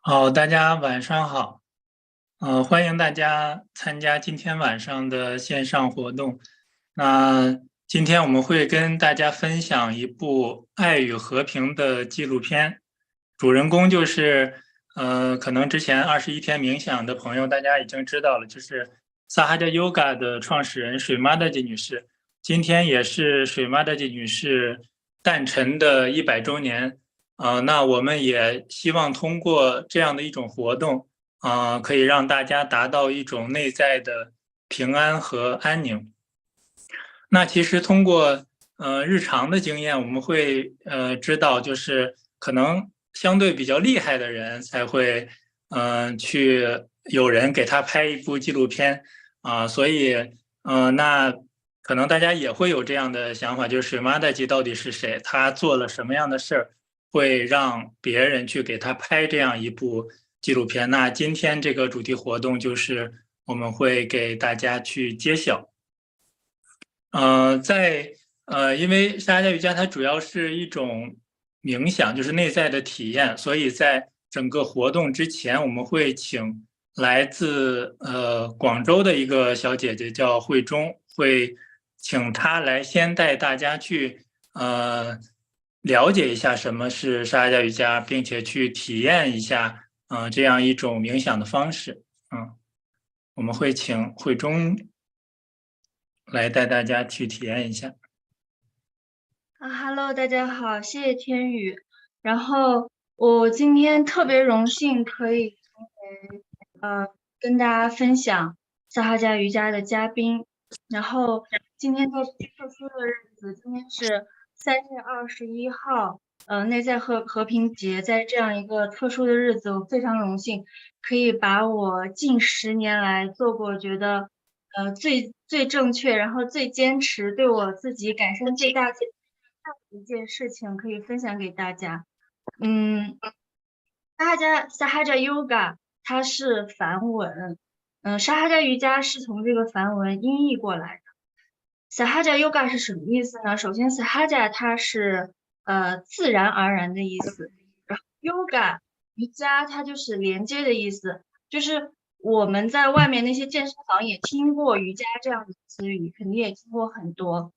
好，大家晚上好，欢迎大家参加今天晚上的线上活动。那今天我们会跟大家分享一部爱与和平的纪录片，主人公就是可能之前21天冥想的朋友大家已经知道了，就是撒哈加 Yoga 的创始人水 Mataji 女士。今天也是水 Mataji 女士诞辰的100周年。那我们也希望通过这样的一种活动，可以让大家达到一种内在的平安和安宁。那其实通过日常的经验，我们会知道，就是可能相对比较厉害的人才会去有人给他拍一部纪录片所以那可能大家也会有这样的想法，就是Mataji到底是谁？他做了什么样的事儿？会让别人去给他拍这样一部纪录片。那今天这个主题活动就是我们会给大家去揭晓。因为沙加瑜伽它主要是一种冥想，就是内在的体验，所以在整个活动之前，我们会请来自广州的一个小姐姐叫慧中，会请她来先带大家去了解一下什么是沙哈加瑜伽，并且去体验一下这样一种冥想的方式。我们会请慧中来带大家去体验一下。Hello，大家好，谢谢天宇。然后我今天特别荣幸可以成为跟大家分享撒哈加瑜伽的嘉宾。然后今天是特殊的日子，今天是3月21号，内在和平节。在这样一个特殊的日子，我非常荣幸可以把我近10年来做过觉得最正确，然后最坚持，对我自己改善最大的一件事情可以分享给大家。撒哈加 Yoga 它是梵文，撒哈加瑜伽是从这个梵文音译过来的。撒哈加 Yoga 是什么意思呢？首先，撒哈加它是自然而然的意思，然后 Yoga 瑜伽它就是连接的意思，就是我们在外面那些健身房也听过瑜伽这样的词语，肯定也听过很多，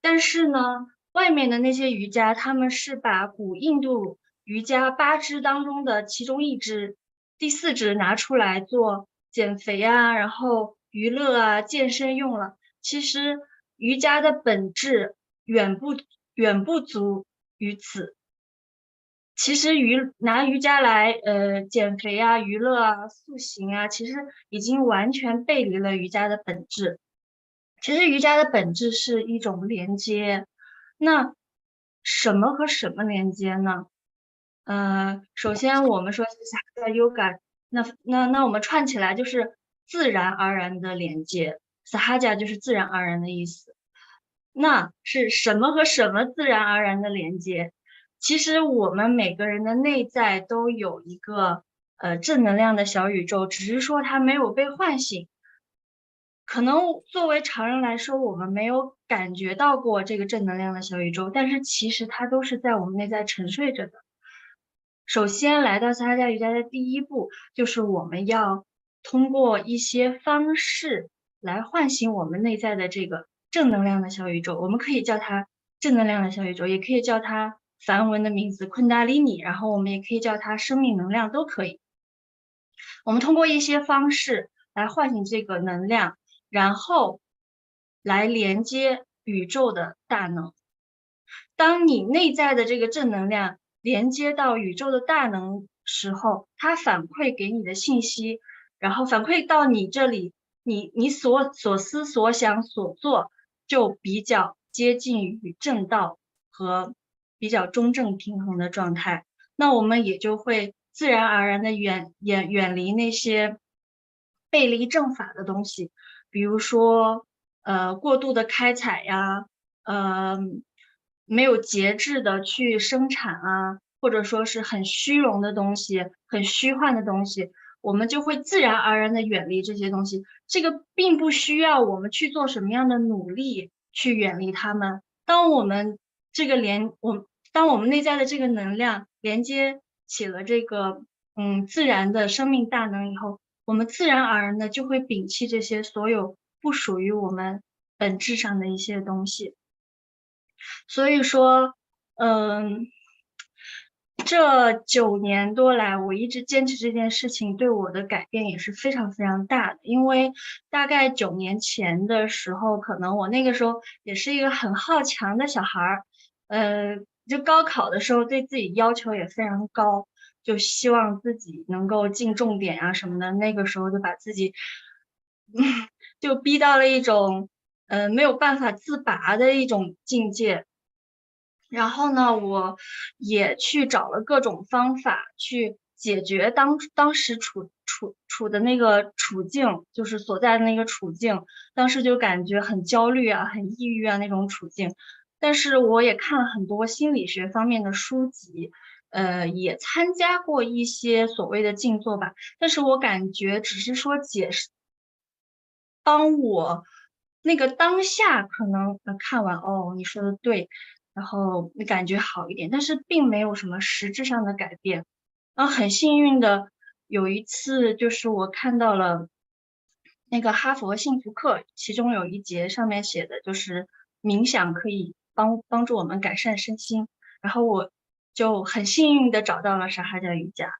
但是呢，外面的那些瑜伽，他们是把古印度瑜伽8支当中的其中1支，第4支拿出来做减肥啊，然后娱乐啊、健身用了。其实瑜伽的本质远不足于此。其实拿瑜伽来减肥啊、娱乐啊、塑形啊，其实已经完全背离了瑜伽的本质。其实瑜伽的本质是一种连接，那什么和什么连接呢？首先我们说是撒哈加 yoga，那我们串起来就是自然而然的连接，撒哈加就是自然而然的意思。那是什么和什么自然而然的连接？其实我们每个人的内在都有一个正能量的小宇宙，只是说它没有被唤醒。可能作为常人来说，我们没有感觉到过这个正能量的小宇宙，但是其实它都是在我们内在沉睡着的。首先来到撒哈加瑜伽的第一步，就是我们要通过一些方式来唤醒我们内在的这个正能量的小宇宙。我们可以叫它正能量的小宇宙，也可以叫它梵文的名字昆达里尼，然后我们也可以叫它生命能量，都可以。我们通过一些方式来唤醒这个能量，然后来连接宇宙的大能。当你内在的这个正能量连接到宇宙的大能时候，它反馈给你的信息，然后反馈到你这里，你所思所想所做就比较接近于正道和比较中正平衡的状态。那我们也就会自然而然的远离那些背离正法的东西，比如说过度的开采呀，没有节制的去生产啊，或者说是很虚荣的东西、很虚幻的东西，我们就会自然而然的远离这些东西。这个并不需要我们去做什么样的努力去远离它们。当我们内在的这个能量连接起了这个自然的生命大能以后，我们自然而然的就会摒弃这些所有不属于我们本质上的一些东西。所以说，这9年多来，我一直坚持这件事情，对我的改变也是非常非常大的。因为大概9年前的时候，可能我那个时候也是一个很好强的小孩儿，就高考的时候对自己要求也非常高，就希望自己能够进重点啊什么的。那个时候就把自己，就逼到了一种，没有办法自拔的一种境界。然后呢，我也去找了各种方法去解决当时处的那个处境，就是所在的那个处境。当时就感觉很焦虑啊，很抑郁啊那种处境。但是我也看了很多心理学方面的书籍，也参加过一些所谓的静坐吧。但是我感觉只是说解释，帮我那个当下可能看完哦，你说的对。然后你感觉好一点，但是并没有什么实质上的改变。然后很幸运的有一次，就是我看到了那个哈佛幸福课，其中有一节上面写的就是冥想可以帮助我们改善身心，然后我就很幸运的找到了沙哈加瑜伽。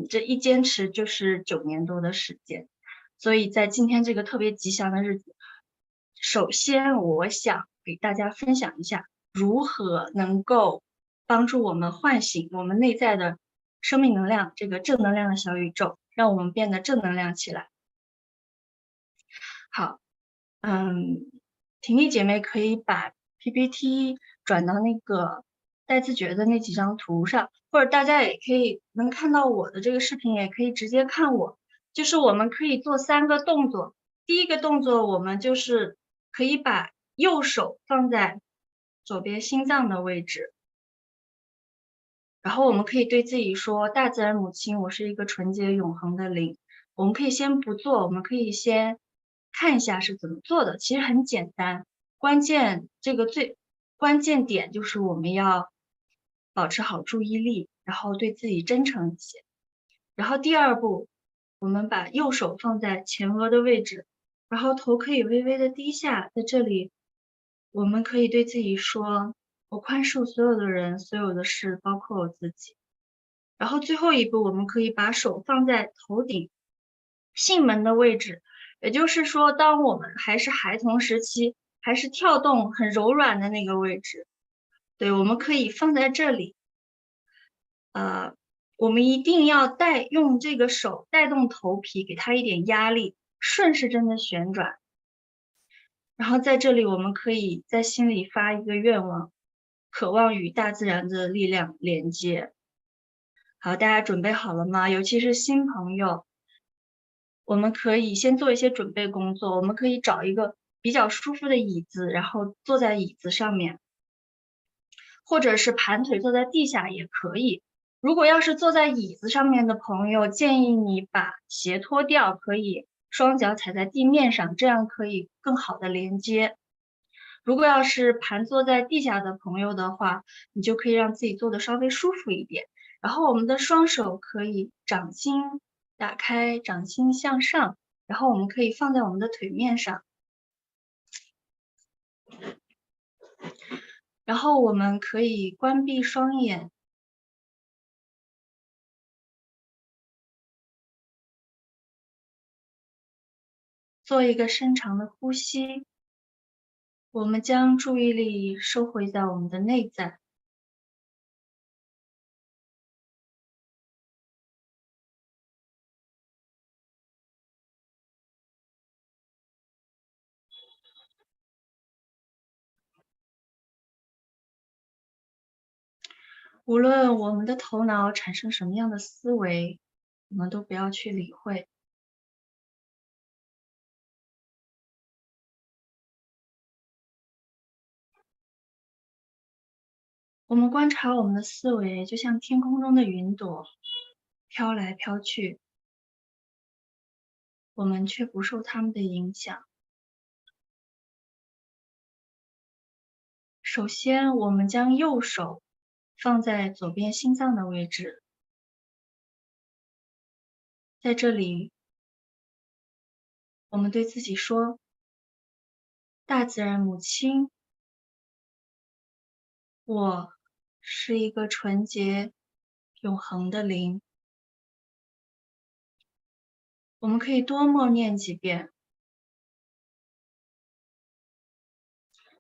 这一坚持就是9年多的时间。所以在今天这个特别吉祥的日子，首先我想给大家分享一下如何能够帮助我们唤醒我们内在的生命能量，这个正能量的小宇宙，让我们变得正能量起来。好，婷丽姐妹可以把 PPT 转到那个带自觉的那几张图上，或者大家也可以能看到我的这个视频，也可以直接看我。就是我们可以做3个动作。第一个动作，我们就是可以把右手放在左边心脏的位置，然后我们可以对自己说：大自然母亲，我是一个纯洁永恒的灵。我们可以先不做，我们可以先看一下是怎么做的，其实很简单。最关键点就是我们要保持好注意力，然后对自己真诚一些。然后第2步，我们把右手放在前额的位置，然后头可以微微的低下，在这里我们可以对自己说：我宽恕所有的人，所有的事，包括我自己。然后最后一步，我们可以把手放在头顶囟门的位置，也就是说，当我们还是孩童时期，还是跳动很柔软的那个位置。对，我们可以放在这里。我们一定要用这个手带动头皮，给它一点压力，顺时针的旋转。然后在这里，我们可以在心里发一个愿望，渴望与大自然的力量连接。好，大家准备好了吗？尤其是新朋友，我们可以先做一些准备工作。我们可以找一个比较舒服的椅子，然后坐在椅子上面，或者是盘腿坐在地下也可以。如果要是坐在椅子上面的朋友，建议你把鞋脱掉，可以双脚踩在地面上，这样可以更好的连接。如果要是盘坐在地下的朋友的话，你就可以让自己坐的稍微舒服一点。然后我们的双手可以掌心打开，掌心向上，然后我们可以放在我们的腿面上。然后我们可以关闭双眼，做一个深长的呼吸。我们将注意力收回在我们的内在。无论我们的头脑产生什么样的思维，我们都不要去理会。我们观察我们的思维，就像天空中的云朵，飘来飘去，我们却不受它们的影响。首先，我们将右手放在左边心脏的位置，在这里，我们对自己说：大自然母亲，我是一个纯洁、永恒的灵。我们可以多默念几遍，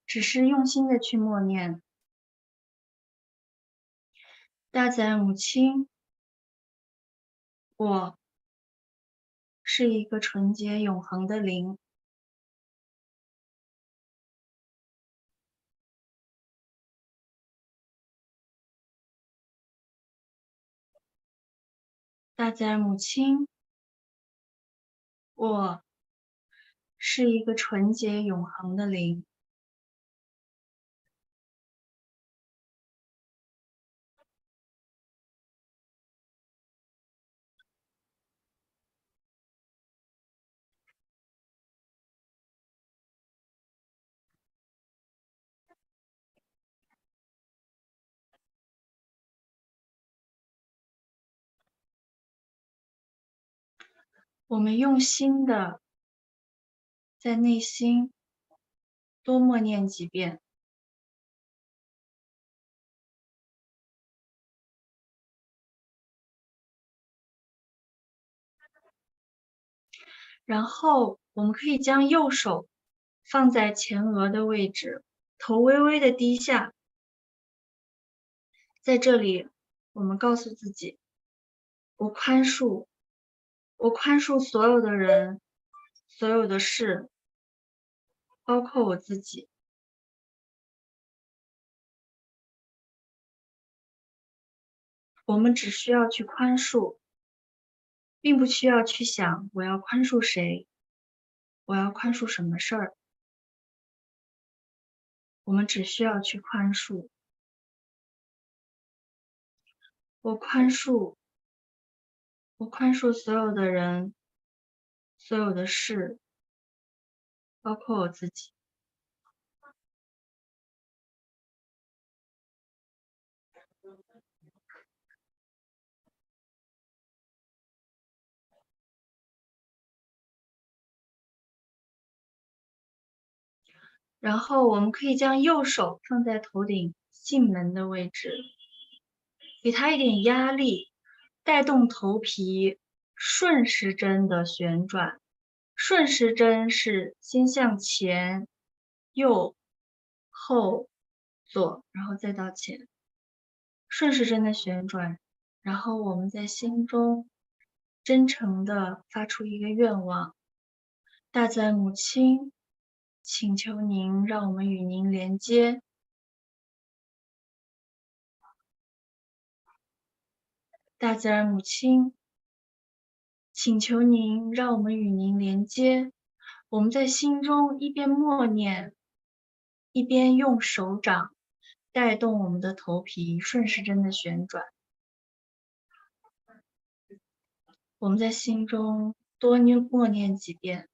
只是用心的去默念。大自然母亲，我是一个纯洁永恒的灵。大自然母亲，我是一个纯洁永恒的灵。我们用心的在内心多默念几遍，然后我们可以将右手放在前额的位置，头微微的低下。在这里，我们告诉自己：我宽恕所有的人，所有的事，包括我自己。我们只需要去宽恕，并不需要去想我要宽恕谁，我要宽恕什么事儿。我们只需要去宽恕。我宽恕所有的人，所有的事，包括我自己。然后我们可以将右手放在头顶囟门的位置，给它一点压力，带动头皮顺时针的旋转。顺时针是先向前、右、后、左，然后再到前。顺时针的旋转，然后我们在心中真诚地发出一个愿望：大自然母亲，请求您让我们与您连接。大自然母亲，请求您让我们与您连接。我们在心中一边默念，一边用手掌带动我们的头皮顺时针的旋转。我们在心中多默念几遍。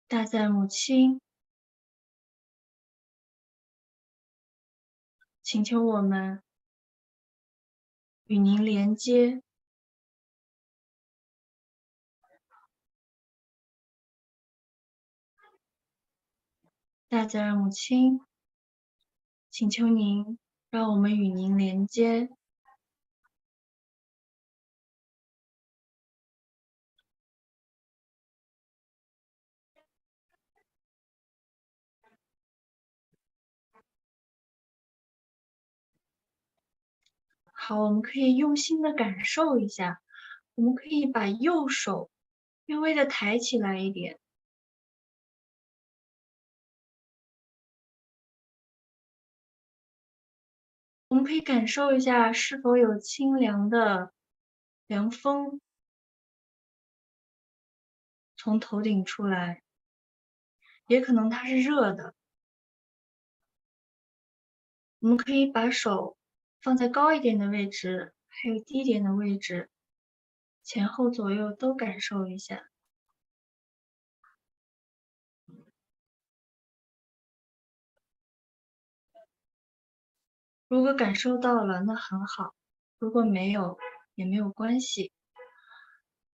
大自然母亲，请求我们与您连接。大自然母亲，请求您让我们与您连接。好，我们可以用心的感受一下，我们可以把右手微微的抬起来一点。我们可以感受一下是否有清凉的凉风从头顶出来，也可能它是热的。我们可以把手放在高一点的位置，还有低一点的位置，前后左右都感受一下。如果感受到了，那很好；如果没有，也没有关系。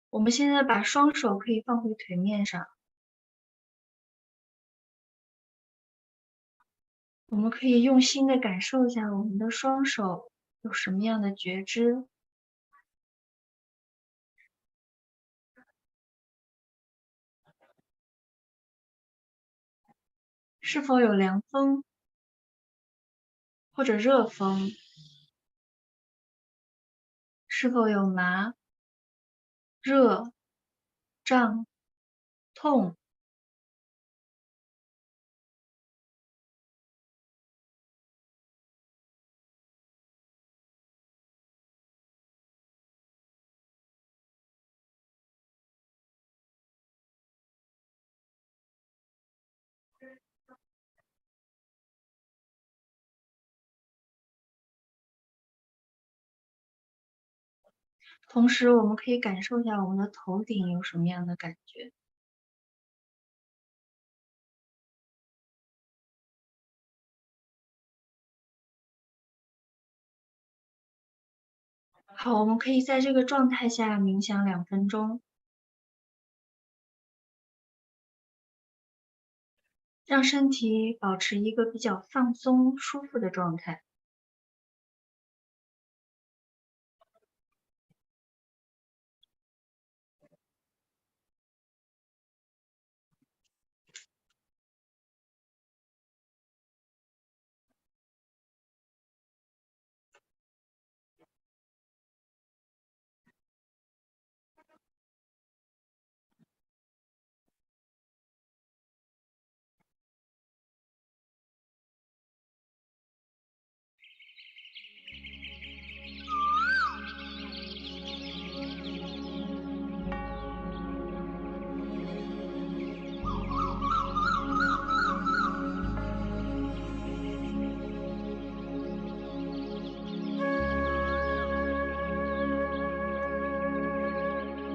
我们现在把双手可以放回腿面上，我们可以用心的感受一下我们的双手有什么样的觉知。是否有凉风或者热风？是否有麻、热、胀、痛？同时，我们可以感受一下我们的头顶有什么样的感觉。好，我们可以在这个状态下冥想2分钟，让身体保持一个比较放松、舒服的状态。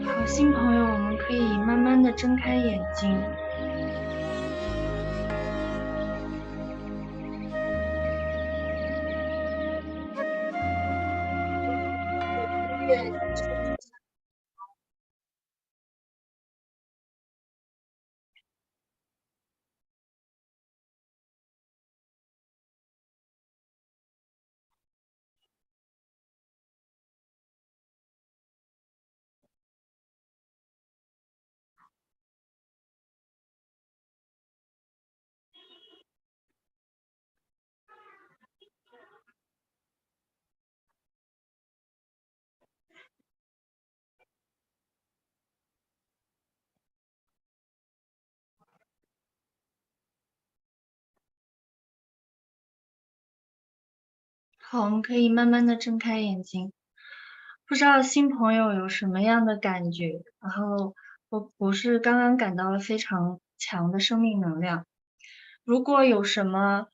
好，新朋友，我们可以慢慢的睁开眼睛。好，我们可以慢慢的睁开眼睛。不知道新朋友有什么样的感觉？然后我是刚刚感到了非常强的生命能量。如果有什么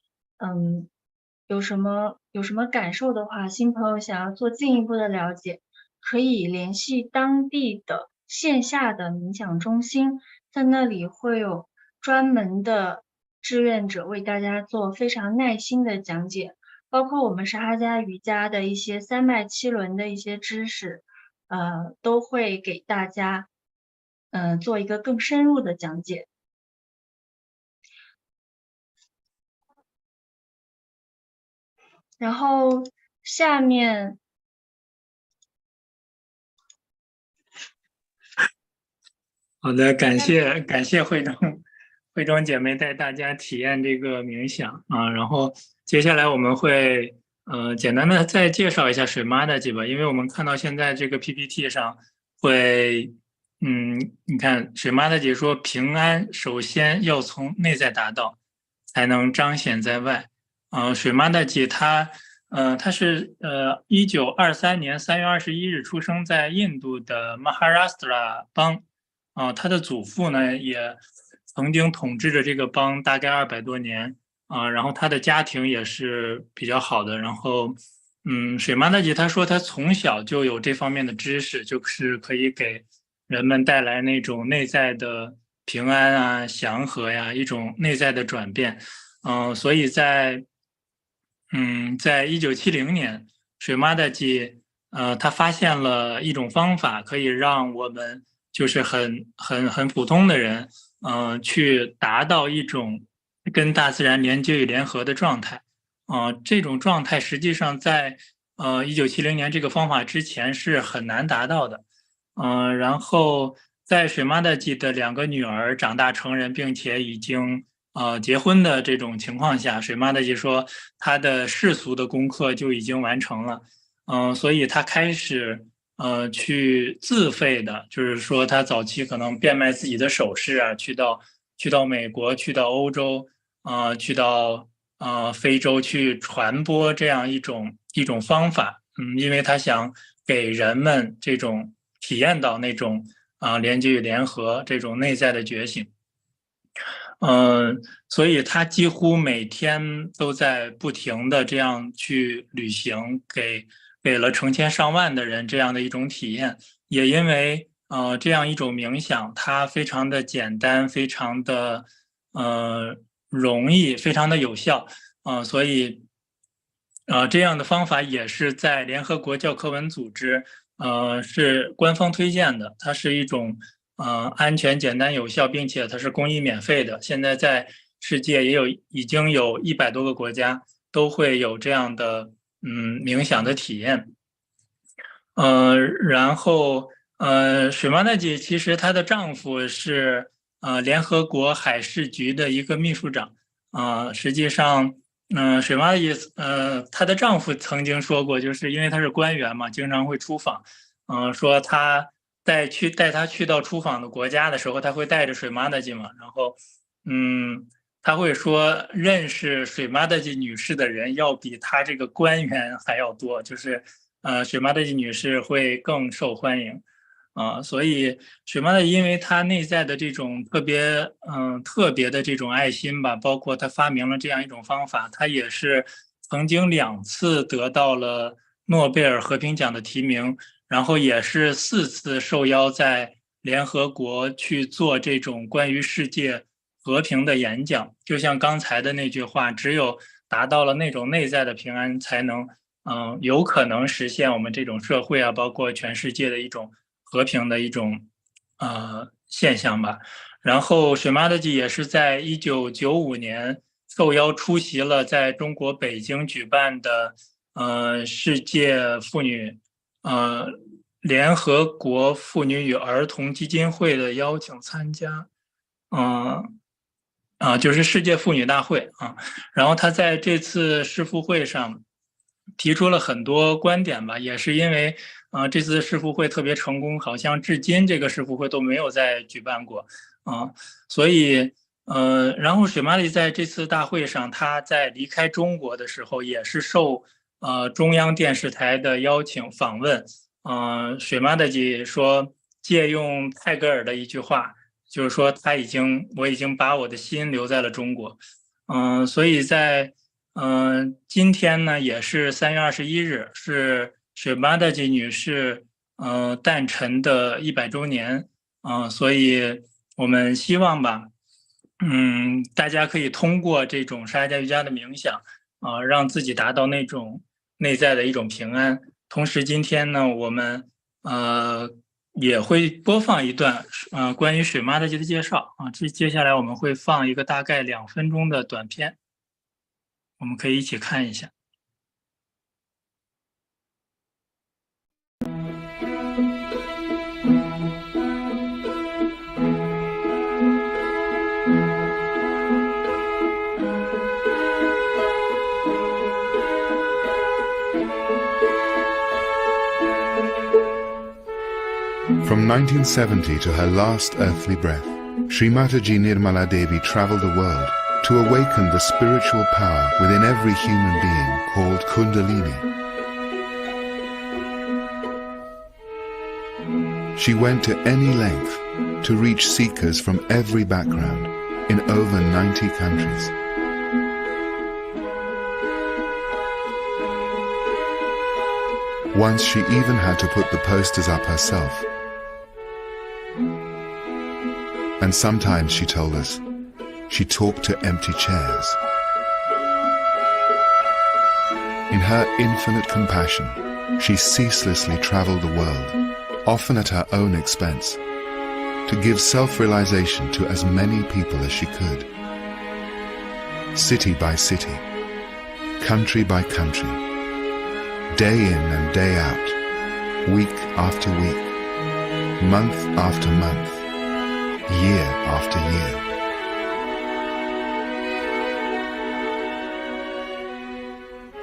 有什么感受的话，新朋友想要做进一步的了解，可以联系当地的线下的冥想中心，在那里会有专门的志愿者为大家做非常耐心的讲解。包括我们沙哈加瑜伽的一些3脉7轮的一些知识，都会给大家，做一个更深入的讲解。然后下面，好的，感谢慧中姐妹带大家体验这个冥想啊，然后接下来我们会简单的再介绍一下水 Mataji 吧，因为我们看到现在这个 PPT 上会你看水 Mataji 说平安首先要从内在达到，才能彰显在外。水 Mataji 他是1923年3月21日出生在印度的 Maharashtra 邦。他的祖父呢也曾经统治着这个邦大概200多年然后他的家庭也是比较好的，然后水妈大姐她说她从小就有这方面的知识，就是可以给人们带来那种内在的平安啊、祥和呀，一种内在的转变，所以在在1970年，水Mataji他发现了一种方法，可以让我们就是很普通的人，去达到一种跟大自然连接与联合的状态。这种状态实际上在1970年这个方法之前是很难达到的。然后在水Mataji的2个女儿长大成人，并且已经结婚的这种情况下，水Mataji说他的世俗的功课就已经完成了。所以他开始去自费的，就是说他早期可能变卖自己的首饰啊，去到美国，去到欧洲，去到非洲去传播这样一种方法。因为他想给人们这种体验到那种连接与联合这种内在的觉醒。所以他几乎每天都在不停的这样去旅行，给了成千上万的人这样的一种体验。也因为这样一种冥想，它非常的简单，非常的容易，非常的有效。所以这样的方法也是在联合国教科文组织是官方推荐的。它是一种安全、简单、有效，并且它是公益免费的。现在在世界已经有100多个国家都会有这样的冥想的体验。然后水Mataji其实她的丈夫是联合国海事局的一个秘书长。实际上水Mataji她的丈夫曾经说过，就是因为他是官员嘛，经常会出访，说他带他去到出访的国家的时候，他会带着水Mataji嘛，然后他会说认识水Mataji女士的人要比他这个官员还要多，就是水Mataji女士会更受欢迎。所以水Mataji因为她内在的这种特别的这种爱心吧，包括她发明了这样一种方法，她也是曾经2次得到了诺贝尔和平奖的提名，然后也是4次受邀在联合国去做这种关于世界和平的演讲。就像刚才的那句话，只有达到了那种内在的平安，才能有可能实现我们这种社会啊，包括全世界的一种和平的一种现象吧。然后水Mataji也是在1995年受邀出席了在中国北京举办的世界妇女联合国妇女与儿童基金会的邀请参加，就是世界妇女大会啊。然后他在这次世妇会上提出了很多观点吧，也是因为这次世妇会特别成功，好像至今这个世妇会都没有再举办过所以然后水Mataji在这次大会上，他在离开中国的时候也是受中央电视台的邀请访问。水Mataji说，借用泰戈尔的一句话，就是说我已经把我的心留在了中国。所以在今天呢也是3月21日，是水Mataji女士诞辰的100周年。所以我们希望吧大家可以通过这种沙迦瑜伽的冥想让自己达到那种内在的一种平安。同时今天呢我们也会播放一段关于水Mataji的介绍接下来我们会放一个大概2分钟的短片，我们可以一起看一下。From 1970 to her last earthly breath, Sri Mataji Nirmala Devi travelled the world to awaken the spiritual power within every human being called Kundalini. She went to any length to reach seekers from every background in over 90 countries. Once she even had to put the posters up herself. And sometimes, she told us, she talked to empty chairs. In her infinite compassion, she ceaselessly traveled the world, often at her own expense, to give self-realization to as many people as she could. City by city, country by country, day in and day out, week after week, month after month, year after year.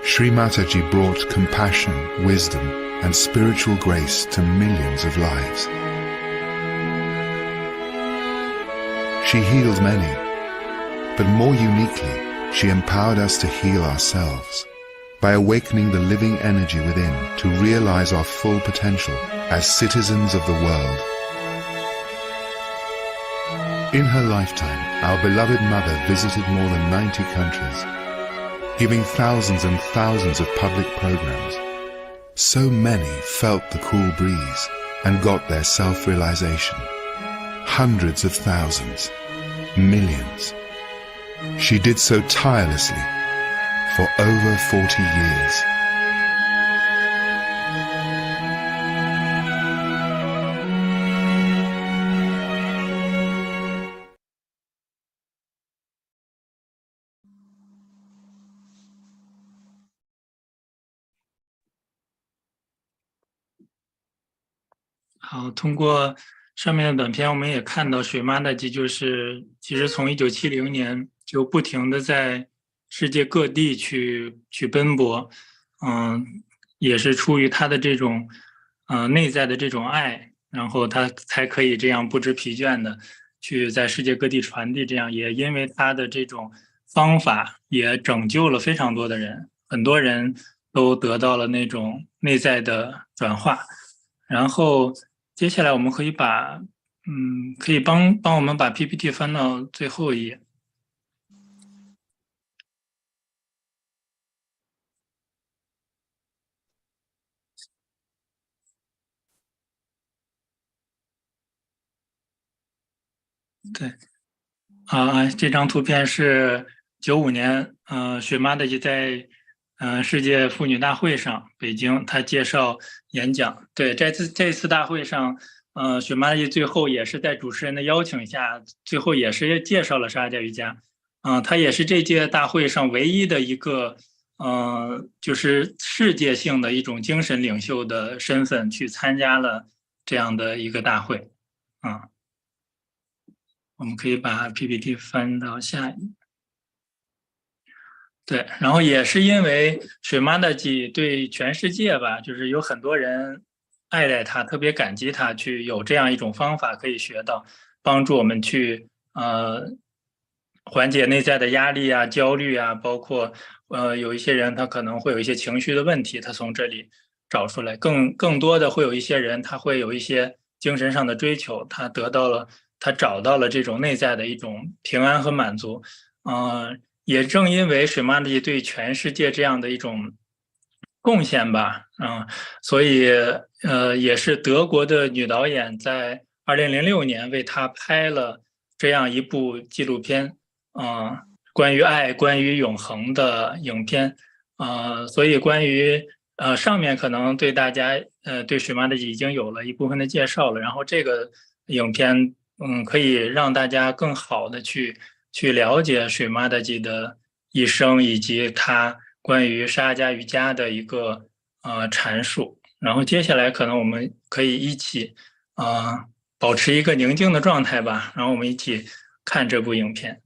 Sri Mataji brought compassion, wisdom, and spiritual grace to millions of lives. She healed many, but more uniquely, she empowered us to heal ourselves by awakening the living energy within to realize our full potential as citizens of the world. In her lifetime, our beloved mother visited more than 90 countries, giving thousands and thousands of public programs. So many felt the cool breeze and got their self-realization. Hundreds of thousands, millions. She did so tirelessly for over 40 years.好，通过上面的短片，我们也看到水Mataji其实从1970年就不停的在世界各地去奔波，也是出于他的这种内在的这种爱，然后他才可以这样不知疲倦的去在世界各地传递，这样也因为他的这种方法也拯救了非常多的人，很多人都得到了那种内在的转化。然后接下来我们可以可以帮我们把 PPT 翻到最后一页。对，这张图片是95年，水Mataji在世界妇女大会上，北京，他介绍演讲。对，这次大会上，水Mataji最后也是在主持人的邀请下，最后也是介绍了莎迦瑜伽。他也是这届大会上唯一的一个，就是世界性的一种精神领袖的身份去参加了这样的一个大会。我们可以把 PPT 翻到下一页。对，然后也是因为水Mataji对全世界吧，就是有很多人爱戴他，特别感激他，去有这样一种方法可以学到，帮助我们去缓解内在的压力啊、焦虑啊，包括有一些人他可能会有一些情绪的问题，他从这里找出来，更多的会有一些人他会有一些精神上的追求，他找到了这种内在的一种平安和满足。也正因为水Mataji对全世界这样的一种贡献吧，所以也是德国的女导演在2006年为他拍了这样一部纪录片，关于爱、关于永恒的影片。所以关于上面可能对大家对水Mataji已经有了一部分的介绍了，然后这个影片可以让大家更好的去了解水Mataji的一生，以及他关于莎迦瑜伽的一个阐述。然后接下来可能我们可以一起保持一个宁静的状态吧，然后我们一起看这部影片。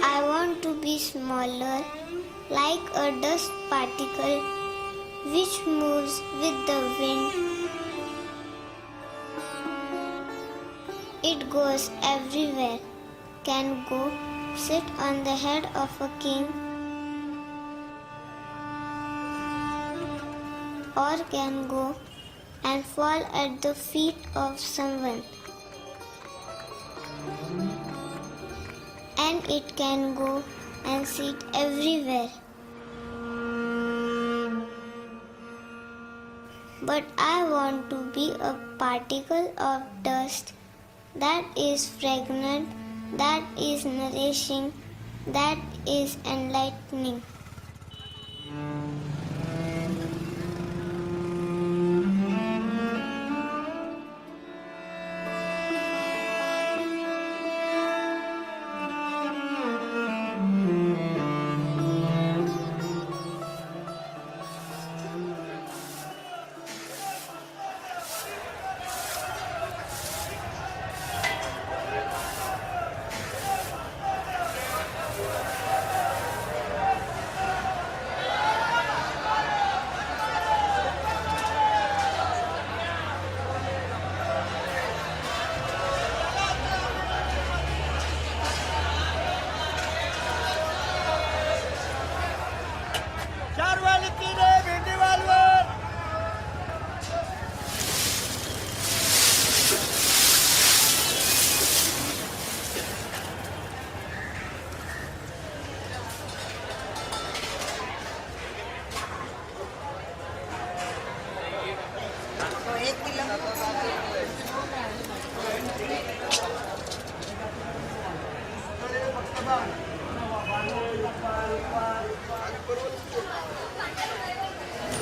I want to be smaller, like a dust particle which moves with the wind. It goes everywhere, can go sit on the head of a king, or can go and fall at the feet of someone. And it can go and sit everywhere, but I want to be a particle of dust that is fragrant, that is nourishing, that is enlightening.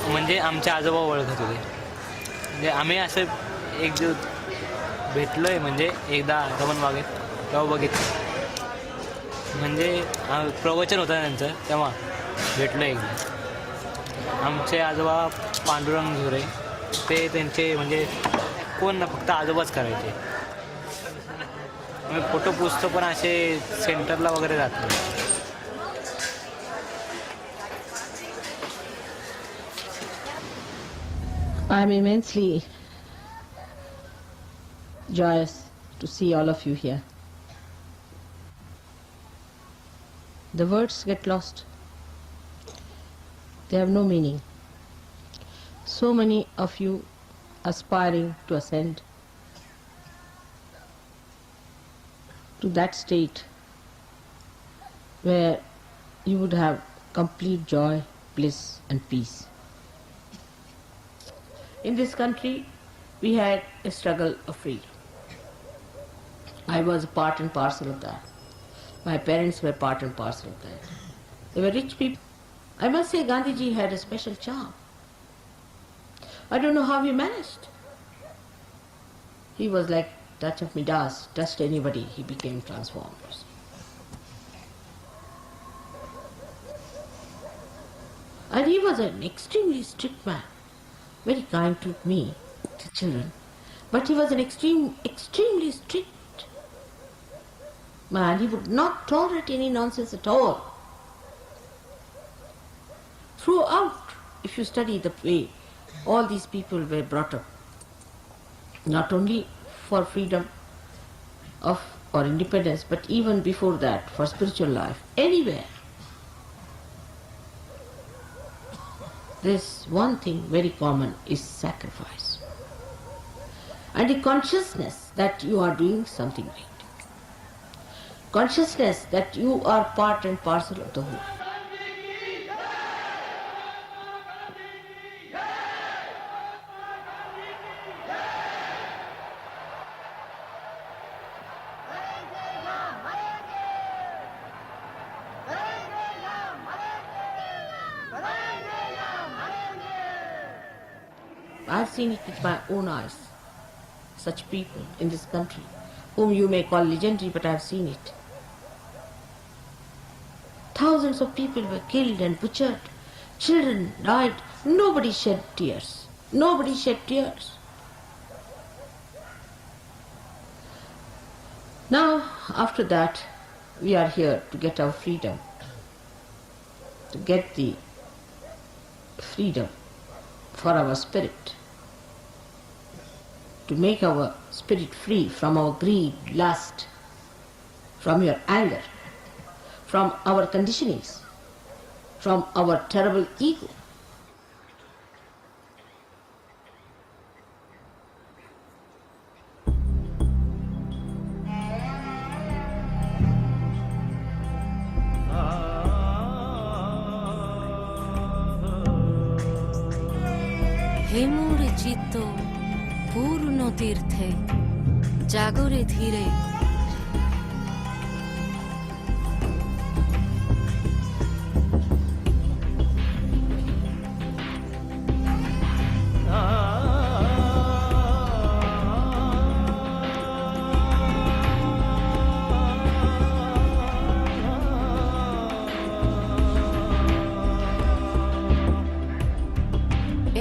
म्हणजे आमचे आजोबा ओळखत होते. म्हणजे आम्ही असं एक दिवस भेटलोय, म्हणजे एकदा रमण बागेत तेव्हा बघितलं. म्हणजे प्रवचन होतं त्यांचं, तेव्हा भेटलो एकदा. आमचे आजोबा पांडुरंग झुरे, ते त्यांचे म्हणजे कोण ना फक्त आजोबाच करायचे. आम्ही फोटो पुसतो पण असे सेंटरला वगैरे जातो. I'm immensely joyous to see all of you here. The words get lost. They have no meaning. So many of you aspiring to ascend to that state where you would have complete joy, bliss and peace. In this country, we had a struggle of freedom. I was a part and parcel of that. My parents were part and parcel of that. They were rich people. I must say Gandhiji had a special charm. I don't know how he managed. He was like touch of Midas, touched anybody, he became transformed. And he was an extremely strict man. Very kind to me, to children, but he was an extremely strict man. He would not tolerate any nonsense at all. Throughout, if you study the way all these people were brought up, not only for freedom of or independence, but even before that, for spiritual life, anywhere, there's one thing very common is sacrifice. And the consciousness that you are doing something right. Consciousness that you are part and parcel of the whole. I've seen it with my own eyes. Such people in this country, whom you may call legendary, but I've seen it. Thousands of people were killed and butchered. Children died. Nobody shed tears. Nobody shed tears. Now, after that, we are here to get our freedom. To get the freedom for our spirit, to make our spirit free from our greed, lust, from your anger, from our conditionings, from our terrible ego. হে মোর চিত্ত পূর্ণ তীর্থে জাগরে ধীরে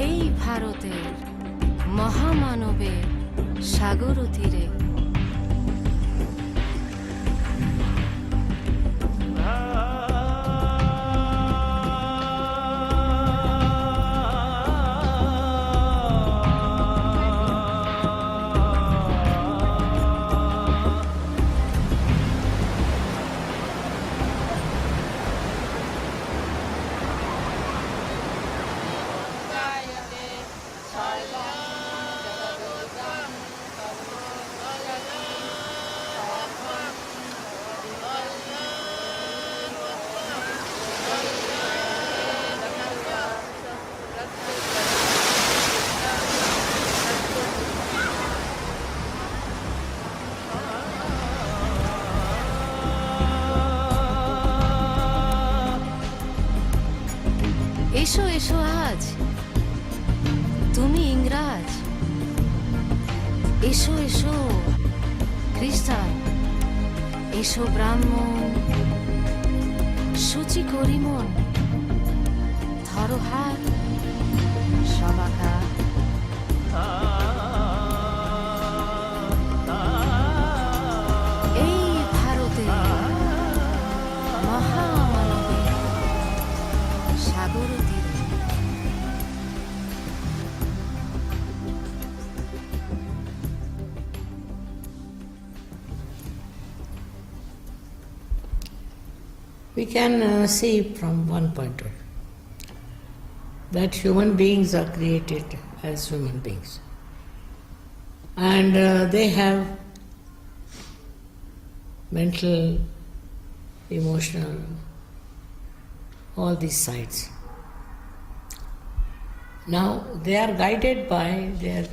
এই ভারতের মহামানবের সাগর তীরে এসো এসো আজ তুমি ইংরাজ এসো এসো খ্রিস্টান এসো ব্রাহ্মণ সূচি করি মন ধরো হাত সবাকা এই ভারতে মহামানবের সাগর তীরে We can see from one point of view that human beings are created as human beings. And they have mental, emotional, all these sides. Now they are guided by their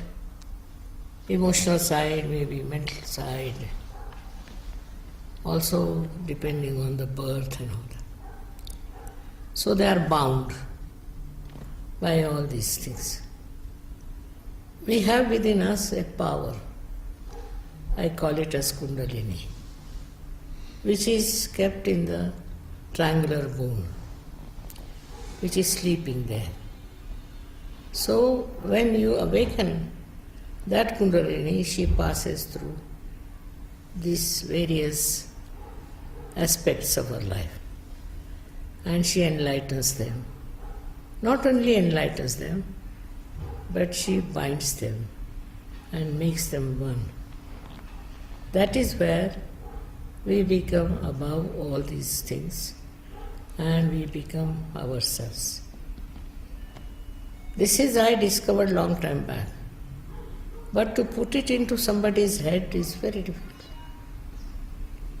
emotional side, maybe mental side, also depending on the birth and all that. So they are bound by all these things. We have within us a power, I call it as Kundalini, which is kept in the triangular bone, which is sleeping there. So when you awaken that Kundalini, she passes through these various aspects of our life and she enlightens them. Not only enlightens them, but she binds them and makes them one. That is where we become above all these things and we become ourselves. This is I discovered long time back, but to put it into somebody's head is very difficult.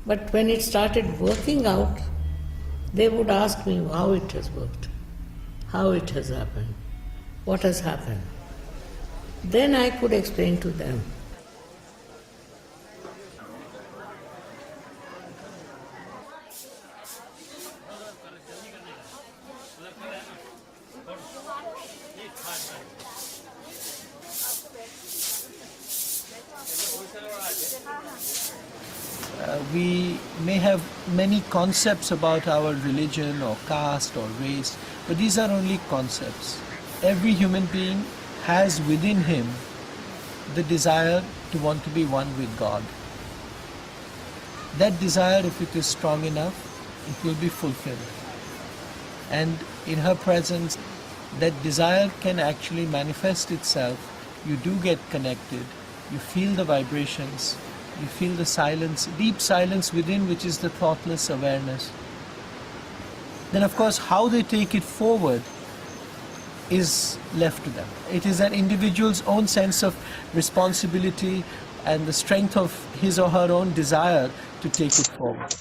But when it started working out, they would ask me how it has worked, how it has happened, what has happened. Then I could explain to them. We may have many concepts about our religion or caste or race, but these are only concepts. Every human being has within him the desire to want to be one with God. That desire, if it is strong enough, it will be fulfilled. And in her presence, that desire can actually manifest itself. You do get connected, you feel the vibrations, you feel the silence, deep silence within, which is the thoughtless awareness. Then of course how they take it forward is left to them. It is an individual's own sense of responsibility and the strength of his or her own desire to take it forward.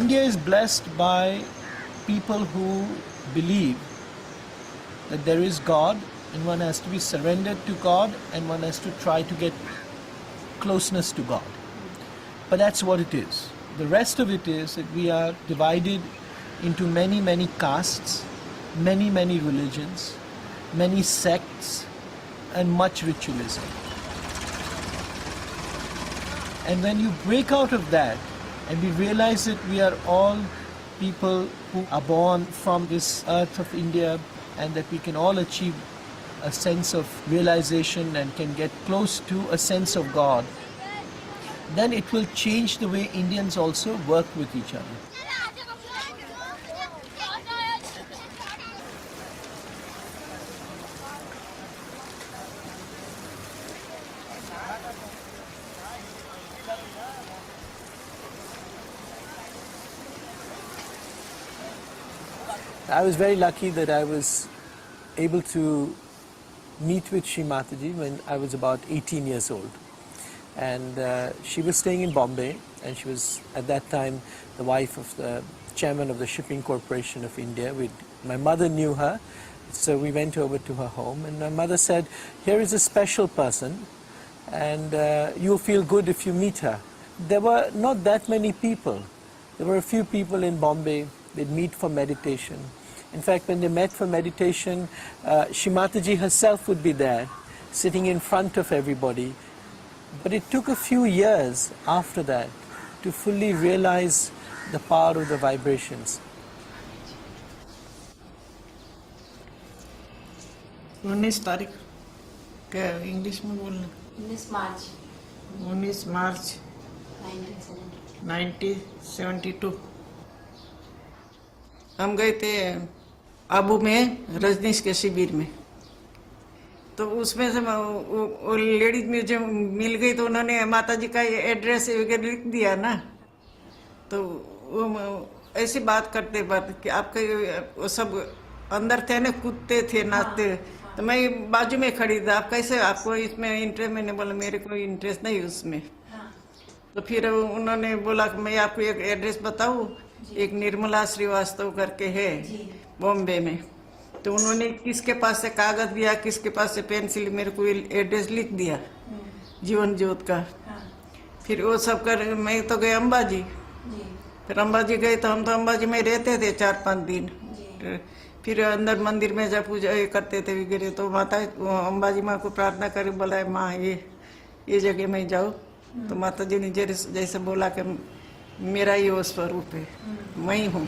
India is blessed by people who believe that there is God and one has to be surrendered to God and one has to try to get closeness to God. But that's what it is. The rest of it is that we are divided into many castes, many religions, many sects, and much ritualism. And when you break out of that and we realize that we are all people who are born from this earth of India and that we can all achieve a sense of realization and can get close to a sense of God, then it will change the way Indians also work with each other. I was very lucky that I was able to meet with Shri Mataji when I was about 18 years old. And she was staying in Bombay, and she was at that time the wife of the chairman of the Shipping Corporation of India. My mother knew her, so we went over to her home, and my mother said, here is a special person, and you'll feel good if you meet her. There were not that many people. There were a few people in Bombay. They'd meet for meditation. In fact, when they met for meditation, Shri Mataji herself would be there, sitting in front of everybody. But it took a few years after that to fully realize the power of the vibrations. 19 तारीख क्या English में बोलना 19 मार्च 1972 हम गए थे आबू में रजनीश के शिविर में। तो उसमें से वो लेडीज मुझे मिल गई, तो उन्होंने माताजी का एड्रेस वगैरह लिख दिया ना। तो वो ऐसी बात करते कि आपके वो सब अंदर थे ना, कूदते थे, नाचते। तो मैं बाजू में खड़ी थी, आप कैसे, आपको इसमें इंटरेस्ट? मैंने बोला मेरे को इंटरेस्ट नहीं उसमें। तो फिर उन्होंने बोला कि मैं आपको एक एड्रेस बताऊँ, एक निर्मला श्रीवास्तव करके है बॉम्बे में। तो उन्होंने किसके पास से कागज दिया, किसके पास से पेंसिल, मेरे को एड्रेस लिख दिया जीवन ज्योत का। फिर वो सब कर मैं तो गए अम्बाजी। फिर अम्बाजी गए तो हम तो अम्बाजी में रहते थे 4-5 दिन। फिर अंदर मंदिर में जब पूजा करते थे वगैरह, तो माता अम्बाजी माँ को प्रार्थना कर बोला, माँ ये जगह में जाओ। तो माता जी ने जैसे बोला कि मेरा ही वो स्वरूप है, मैं ही हूँ।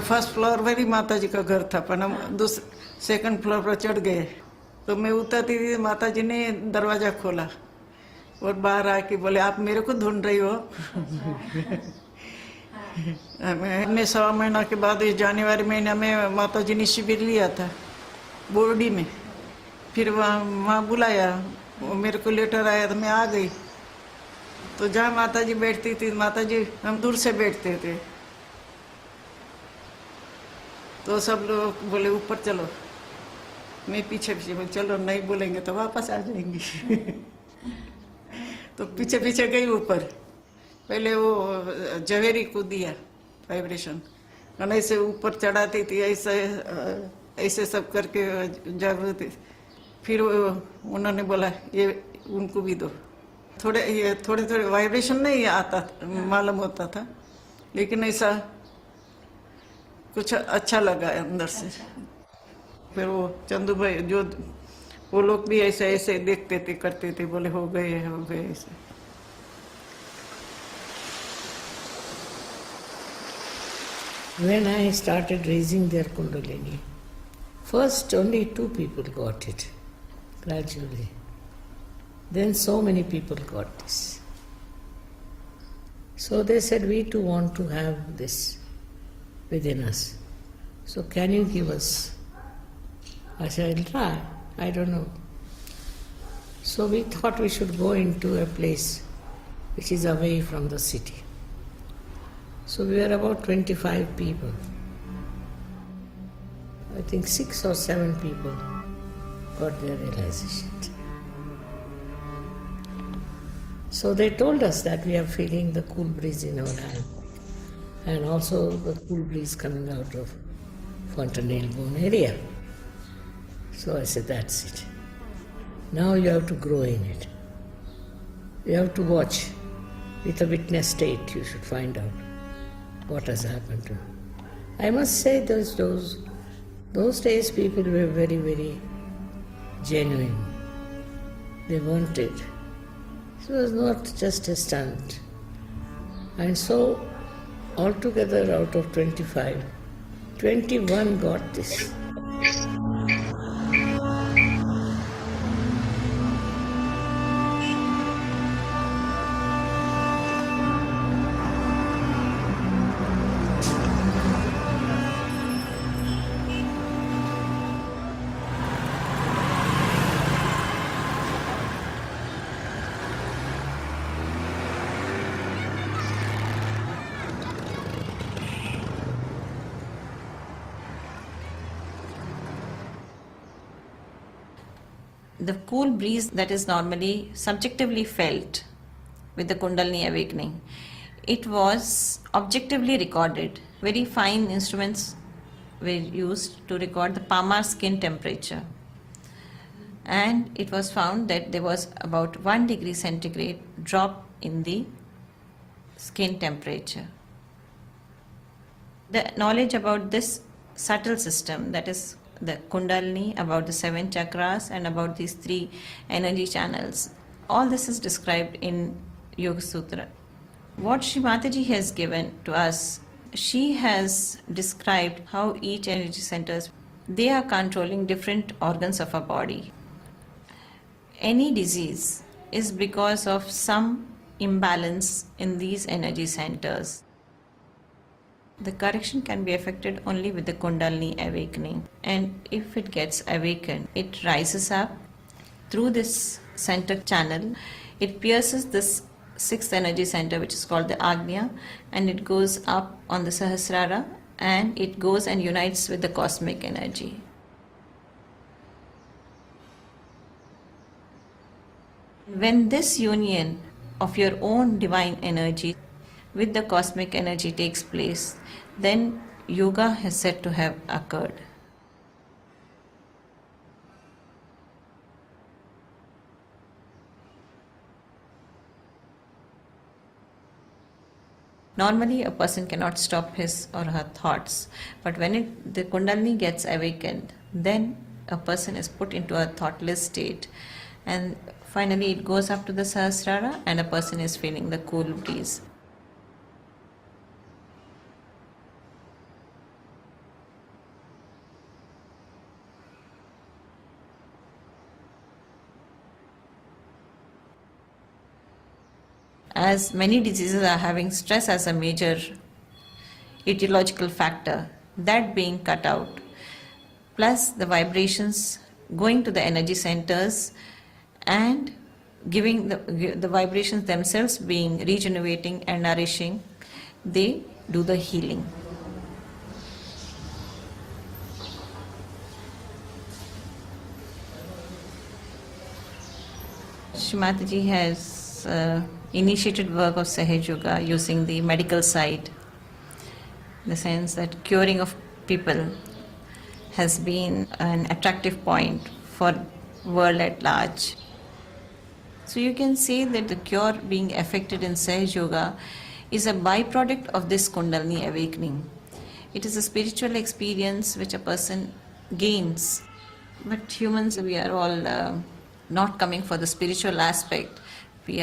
फर्स्ट फ्लोर पर ही माता जी का घर था, पर हम सेकंड फ्लोर पर चढ़ गए। तो मैं उतरती थी, माता जी ने दरवाजा खोला और बाहर आके बोले, आप मेरे को ढूंढ रही हो? मैं 1.25 महीना के बाद इस जनवरी महीने में माता जी ने शिविर लिया था बोर्डी में। फिर वहाँ बुलाया, वो मेरे को लेटर आया तो मैं आ गई। तो जहाँ माता जी बैठती थी, माता जी हम दूर से बैठते थे, तो सब लोग बोले ऊपर चलो, मैं पीछे बोले चलो, नहीं बोलेंगे तो वापस आ जाएंगी। तो पीछे गई ऊपर। पहले वो जवेरी को दिया वाइब्रेशन, ऐसे ऊपर चढ़ाती थी, ऐसे सब करके जागृति। फिर उन्होंने बोला ये उनको भी दो। थोड़े वाइब्रेशन नहीं आता, मालूम होता था, लेकिन ऐसा कुछ अच्छा लगा अंदर से। फिर वो चंदू भाई जो वो लोग भी ऐसे देखते थे, करते थे, बोले हो गए ऐसे। When I started raising their Kundalini, first only 2 people got it, gradually. Then so many people got this. So they said, we too want to have this within us. So can you give us? I said, I'll try. I don't know. So we thought we should go into a place which is away from the city. So we were about 25 people. I think 6 or 7 people got their realization. So they told us that we are feeling the cool breeze in our hand and also the cool breeze coming out of fontanelle bone area. So I said, that's it. Now you have to grow in it. You have to watch. With a witness state, you should find out what has happened to you. I must say those days people were very, very genuine. They wanted. It was not just a stunt. And so, altogether out of 25, 21 got this. The cool breeze that is normally subjectively felt with the Kundalini awakening, it was objectively recorded. Very fine instruments were used to record the palmar skin temperature. And it was found that there was about 1 degree centigrade drop in the skin temperature. The knowledge about this subtle system, that is the Kundalini, about the 7 chakras and about these 3 energy channels, all this is described in Yoga Sutra. What Sri Mataji has given to us, she has described how each energy centers, they are controlling different organs of our body. Any disease is because of some imbalance in these energy centers. The correction can be effected only with the Kundalini awakening, and if it gets awakened, it rises up through this center channel. It pierces this 6th energy center, which is called the Agnya, and it goes up on the Sahasrara, and it goes and unites with the cosmic energy. When this union of your own divine energy with the cosmic energy takes place, then yoga is said to have occurred. Normally a person cannot stop his or her thoughts, but when the Kundalini gets awakened, then a person is put into a thoughtless state, and finally it goes up to the Sahasrara and a person is feeling the cool breeze. As many diseases are having stress as a major etiological factor, that being cut out, plus the vibrations going to the energy centers and giving the vibrations themselves being regenerating and nourishing, they do the healing. Sri Mataji has initiated work of Sahaja Yoga using the medical side, in the sense that curing of people has been an attractive point for world at large. So you can say that the cure being effected in Sahaja Yoga is a byproduct of this Kundalini awakening. It is a spiritual experience which a person gains. But humans, we are all not coming for the spiritual aspect. We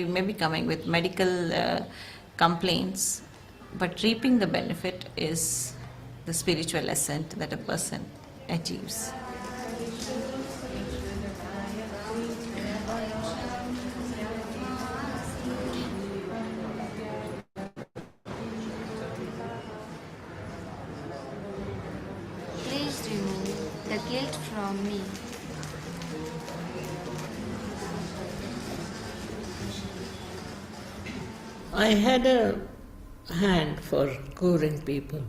may be coming with medical complaints, but reaping the benefit is the spiritual ascent that a person achieves. the guilt from me. I had a hand for curing people,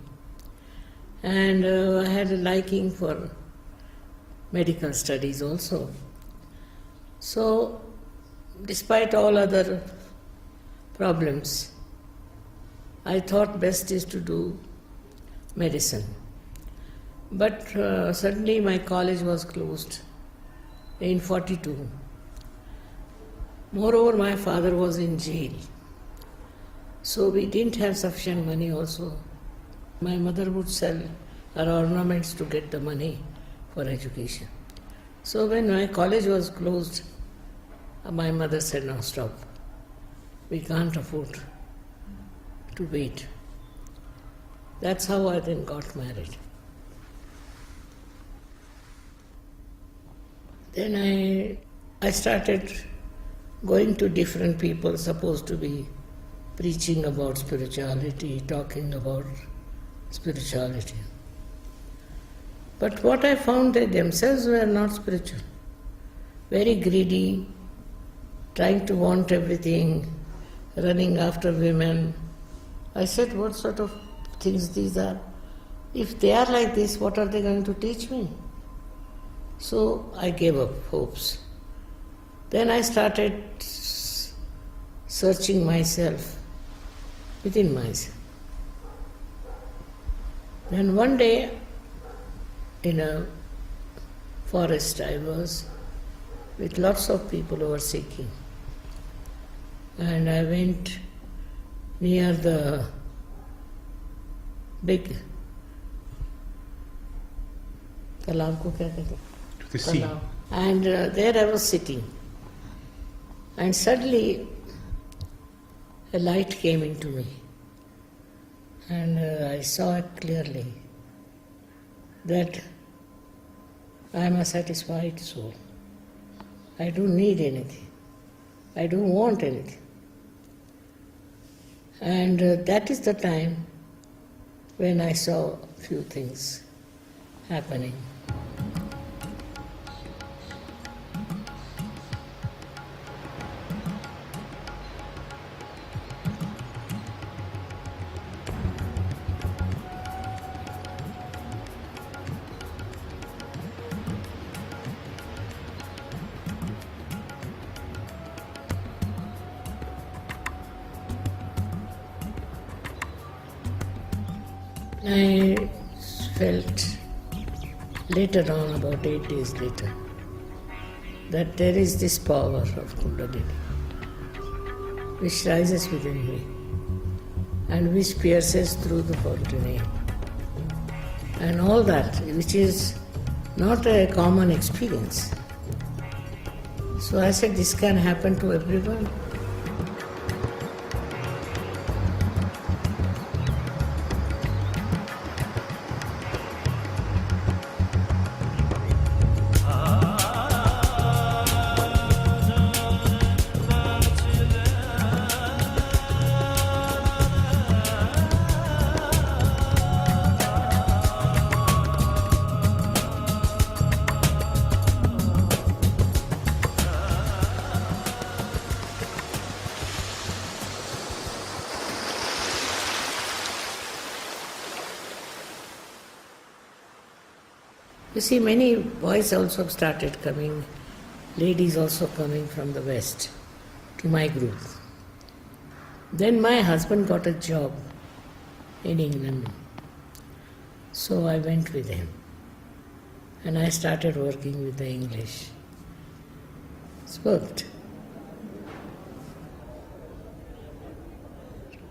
and I had a liking for medical studies also. So, despite all other problems, I thought best is to do medicine. But suddenly my college was closed in 42. Moreover, my father was in jail. So we didn't have sufficient money also. My mother would sell her ornaments to get the money for education. So when my college was closed, my mother said, "No, stop. We can't afford to wait." That's how I then got married. Then I started going to different people supposed to be preaching about spirituality, talking about spirituality. But what I found, they themselves were not spiritual. Very greedy, trying to want everything, running after women. I said, what sort of things these are? If they are like this, what are they going to teach me? So I gave up hopes. Then I started searching myself, within myself. Then one day, in a forest, I was with lots of people who were seeking. And I went near the big talab ko kya kehte? To the sea. And there I was sitting. And suddenly a light came into me. And I saw it clearly that I am a satisfied soul. I don't need anything. I don't want anything. And that is the time when I saw a few things happening. I felt later on, about 8 days later, that there is this power of Kundalini which rises within me and which pierces through the 49. And all that, which is not a common experience. So I said, this can happen to everyone. You see, many boys also started coming, ladies also coming from the West to my group. Then my husband got a job in England, so I went with him and I started working with the English. It's worked.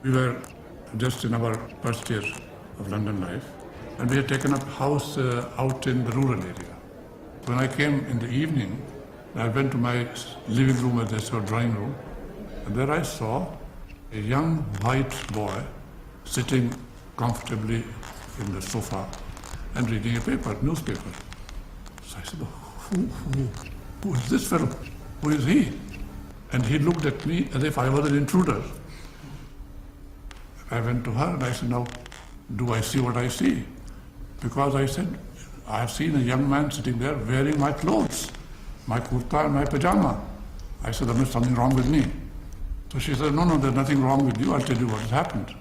We were just in our first year of London life, and we had taken up a house out in the rural area. When I came in the evening, I went to my living room, as I saw drawing room, and there I saw a young white boy sitting comfortably in the sofa and reading a paper, newspaper. So I said, who is this fellow? Who is he? And he looked at me as if I was an intruder. I went to her and I said, now, do I see what I see? Because I said, I have seen a young man sitting there wearing my clothes, my kurta and my pajama. I said, there's something wrong with me. So she said, no, there's nothing wrong with you. I'll tell you what has happened.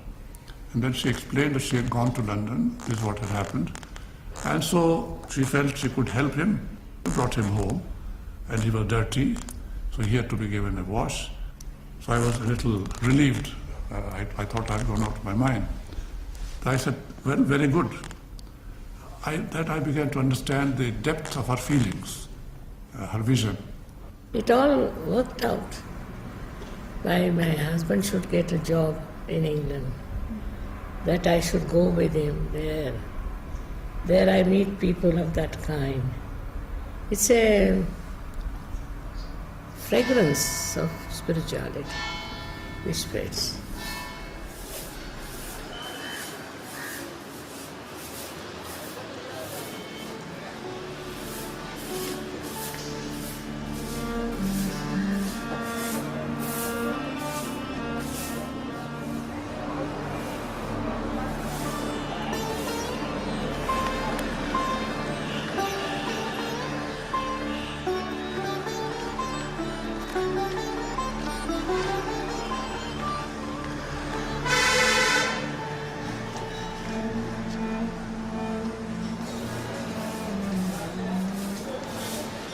And then she explained that she had gone to London. This is what had happened. And so she felt she could help him, brought him home, and he was dirty, so he had to be given a wash. So I was a little relieved. I thought I'd gone out of my mind. I said, well, very good. I began to understand the depth of her feelings, her vision. It all worked out. My husband should get a job in England, that I should go with him there. There I meet people of that kind. It's a fragrance of spirituality which spreads.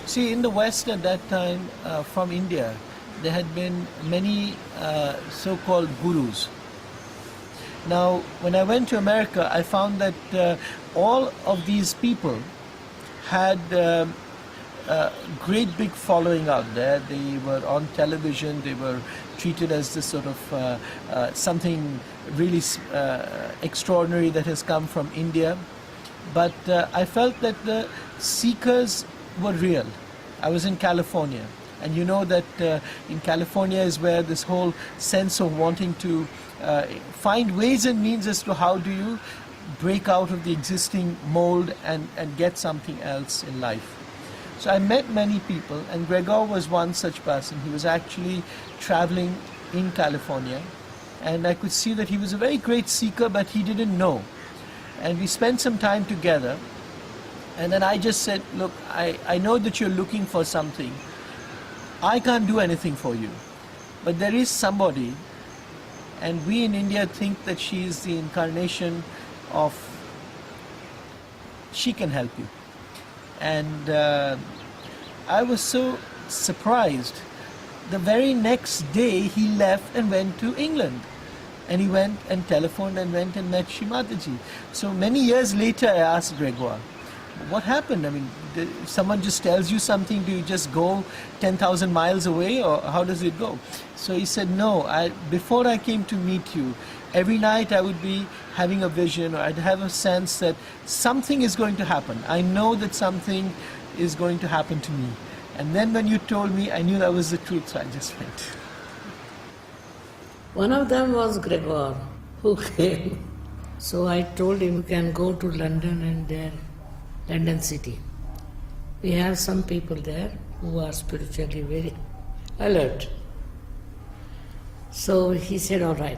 See, in the West at that time, from India, there had been many so-called gurus. Now, when I went to America, I found that all of these people had a great big following out there. They were on television, they were treated as this sort of something really extraordinary that has come from India. But I felt that the seekers were real. I was in California, and you know that in California is where this whole sense of wanting to find ways and means as to how do you break out of the existing mold and get something else in life. So I met many people, and Gregor was one such person. He was actually traveling in California, and I could see that he was a very great seeker, but he didn't know. And we spent some time together. And then I just said, look, I know that you're looking for something. I can't do anything for you. But there is somebody, and we in India think that she is the incarnation of, she can help you. And I was so surprised. The very next day he left and went to England. And he went and telephoned and went and met Mataji. So many years later I asked Gregor, what happened? I mean, if someone just tells you something, do you just go 10,000 miles away, or how does it go? So he said, no, before I came to meet you, every night I would be having a vision, or I'd have a sense that something is going to happen. I know that something is going to happen to me. And then when you told me, I knew that was the truth, so I just went. One of them was Gregor, who came. So I told him, you can go to London and there, London city. We have some people there who are spiritually very alert. So he said, all right.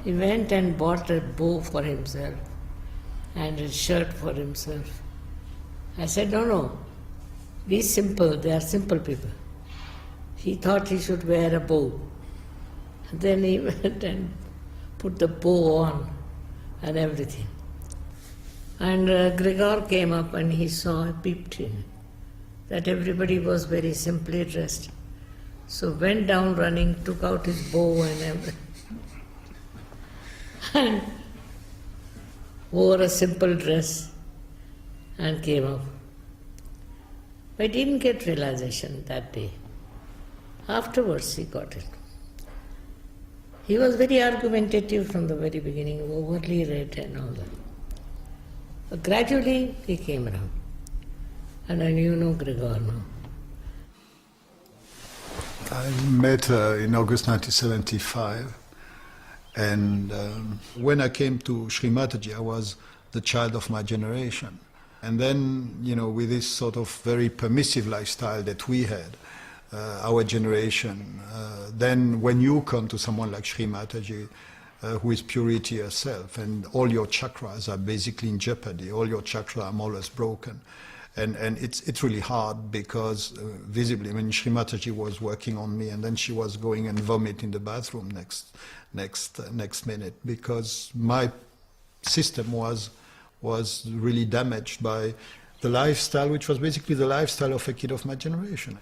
He went and bought a bow for himself and a shirt for himself. I said, no, be simple, they are simple people. He thought he should wear a bow. Then he went and put the bow on and everything. And Gregor came up and he saw, peeped in, that everybody was very simply dressed. So went down running, took out his bow and everything. And wore a simple dress and came up. But he didn't get realization that day. Afterwards he got it. He was very argumentative from the very beginning, overly read and all that. But gradually he came around. And I know Gregor now. I met her in August 1975. And when I came to Sri Mataji, I was the child of my generation. And then, with this sort of very permissive lifestyle that we had, our generation, then when you come to someone like Sri Mataji, who is purity herself, and all your chakras are basically in jeopardy. All your chakras are more or less broken. And it's really hard because visibly, I mean, Sri Mataji was working on me, and then she was going and vomit in the bathroom next minute, because my system was really damaged by the lifestyle, which was basically the lifestyle of a kid of my generation.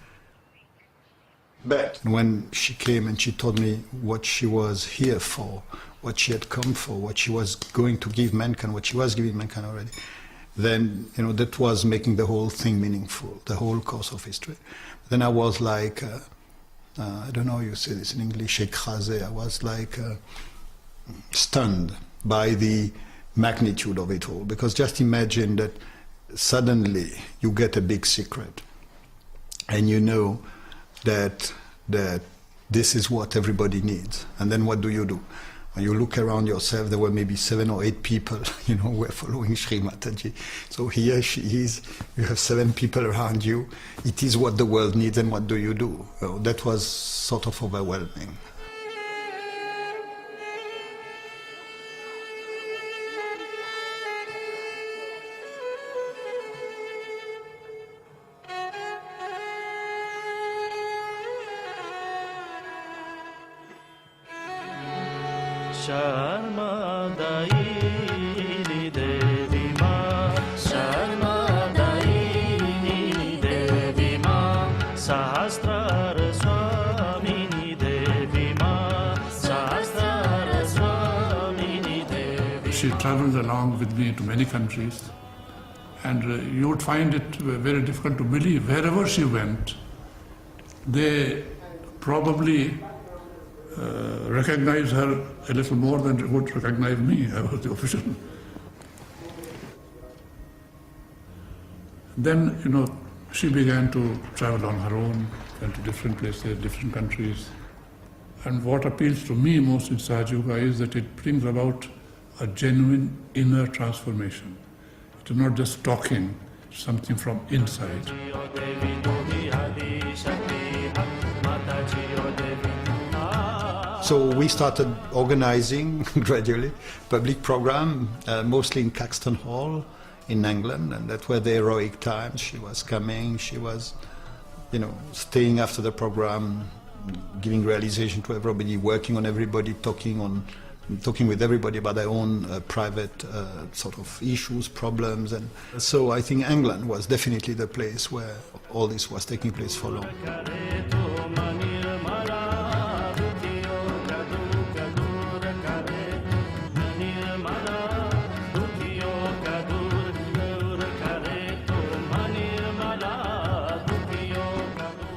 But when she came and she told me what she was here for, what she had come for, what she was going to give mankind, what she was giving mankind already, then, you know, that was making the whole thing meaningful, the whole course of history. Then I was like, I don't know how you say this in English, écrasé. I was like stunned by the magnitude of it all. Because just imagine that suddenly you get a big secret, and you know that this is what everybody needs. And then what do? When you look around yourself, there were maybe 7 or 8 people, you know, who were following Sri Mataji. So here she is, you have 7 people around you. It is what the world needs, and what do? That was sort of overwhelming. She travels along with me to many countries, and you would find it very difficult to believe. Wherever she went, they probably recognize her a little more than they would recognize me. I was the official. Then, you know, she began to travel on her own, went to different places, different countries. And what appeals to me most in Sahaja Yoga is that it brings about a genuine inner transformation. It is not just talking, something from inside. So we started organizing gradually public program, mostly in Caxton Hall in England, and that were the heroic times. She was coming, she was, you know, staying after the program, giving realization to everybody, working on everybody, talking with everybody about their own private sort of issues, problems. And so I think England was definitely the place where all this was taking place for long.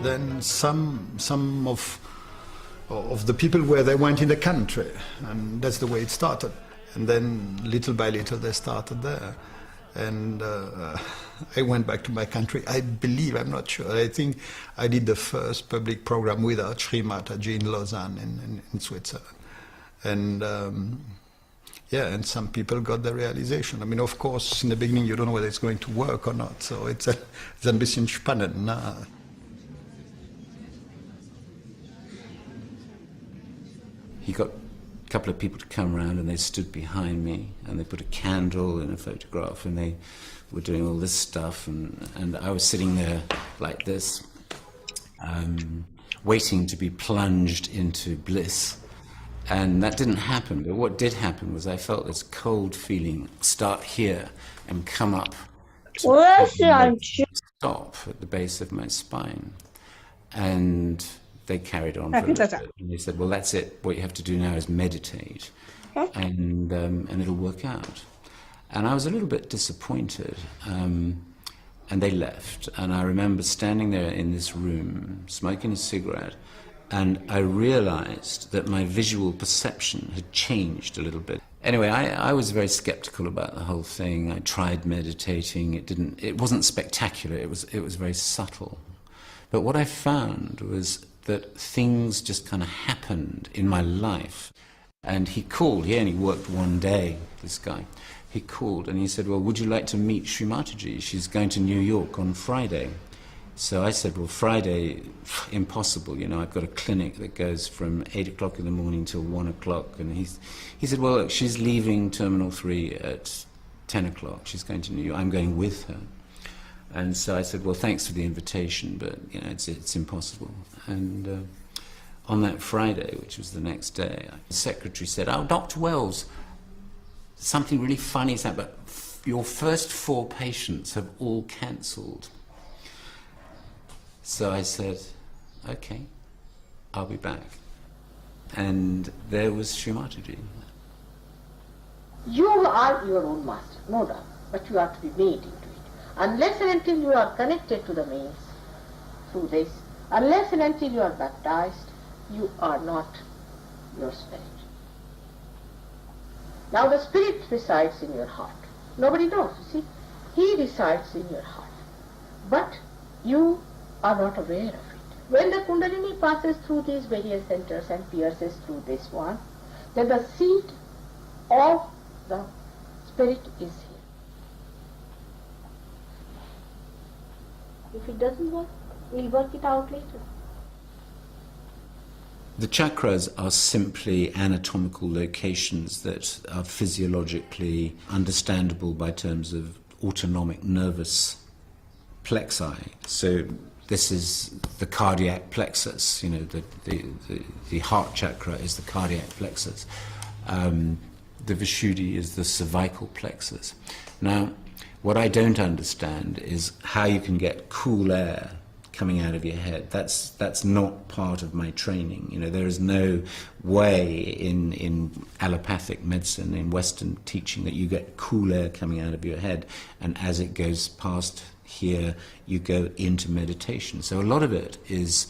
Then some of the people where they went in the country, and that's the way it started. And then little by little they started there. And I went back to my country. I believe, I'm not sure, I think I did the first public program without Sri Mataji in Lausanne in Switzerland. And yeah, and some people got the realization. I mean, of course, in the beginning you don't know whether it's going to work or not, so it's ein bisschen spannend. He got a couple of people to come around, and they stood behind me, and they put a candle in a photograph, and they were doing all this stuff, and I was sitting there like this, waiting to be plunged into bliss. And that didn't happen, but what did happen was I felt this cold feeling start here and come up to stop at the base of my spine. And they carried on for a little bit, and they said, well, that's it. What you have to do now is meditate, and it'll work out. And I was a little bit disappointed, and they left. And I remember standing there in this room, smoking a cigarette, and I realized that my visual perception had changed a little bit. Anyway, I was very skeptical about the whole thing. I tried meditating. It wasn't spectacular. It was very subtle. But what I found was that things just kind of happened in my life. And he called, he only worked one day, this guy. He called and he said, well, would you like to meet Sri Mataji? She's going to New York on Friday. So I said, well, Friday, impossible, you know, I've got a clinic that goes from 8 o'clock in the morning till 1 o'clock. And he said, well, look, she's leaving Terminal 3 at 10 o'clock. She's going to New York. I'm going with her. And so I said, well, thanks for the invitation, but, you know, it's impossible. And on that Friday, which was the next day, the secretary said, oh, Dr. Wells, something really funny is happening, but your first 4 patients have all cancelled. So I said, okay, I'll be back. And there was Sri Mataji. You are your own master, no doubt, but you are to be made into it. Unless and until you are connected to the means through this, unless and until you are baptized, you are not your spirit. Now the spirit resides in your heart. Nobody knows, you see. He resides in your heart. But you are not aware of it. When the Kundalini passes through these various centers and pierces through this one, then the seat of the spirit is here. If it doesn't work, we'll work it out later. The chakras are simply anatomical locations that are physiologically understandable by terms of autonomic nervous plexi. So this is the cardiac plexus, you know, the heart chakra is the cardiac plexus. The Vishuddhi is the cervical plexus. Now, what I don't understand is how you can get cool air coming out of your head. That's not part of my training. You know, there is no way in allopathic medicine, in Western teaching, that you get cool air coming out of your head, and as it goes past here, you go into meditation. So a lot of it is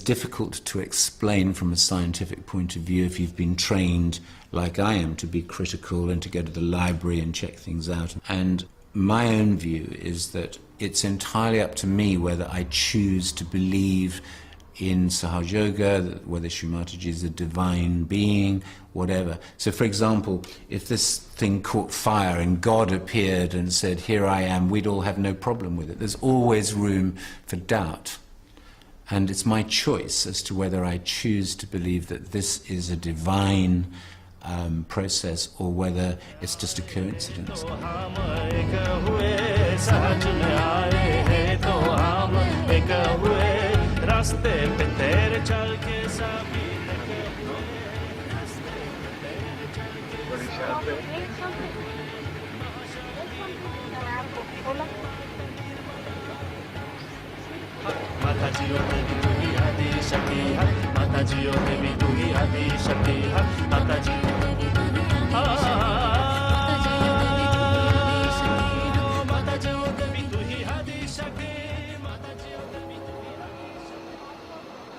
difficult to explain from a scientific point of view if you've been trained, like I am, to be critical and to go to the library and check things out. And my own view is that it's entirely up to me whether I choose to believe in Sahaja Yoga, whether Sri Mataji is a divine being, whatever. So for example, if this thing caught fire and God appeared and said, here I am, we'd all have no problem with it. There's always room for doubt. And it's my choice as to whether I choose to believe that this is a divine process or whether it's just a coincidence. Mataji o devi tu hi adi shakti hai. Mataji o devi tu hi adi shakti hai. Mataji o devi tu hi adi shakti. Mataji o devi tu hi adi shakti. Mataji o devi tu hi adi shakti.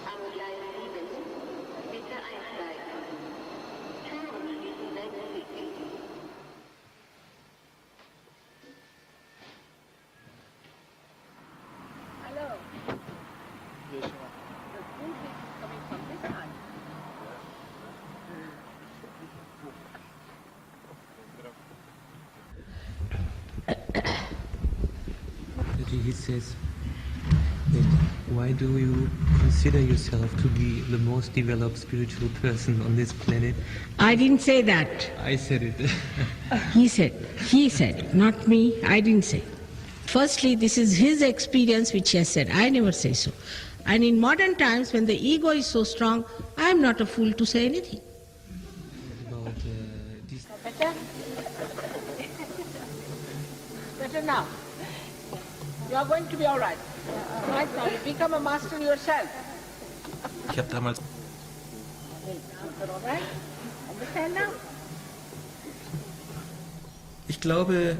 I would like even with the eyesight to meditate. Hello. The food is coming from this side. He says that why do you consider yourself to be the most developed spiritual person on this planet? I didn't say that. I said it. He said, not me, I didn't say. Firstly, this is his experience which he has said. I never say so. And in modern times, when the ego is so strong, I am not a fool to say anything. About this. Better? Better now. You are going to be all right. Right now, you become a master yourself. Ich habe damals. All right? Understand now? Ich glaube,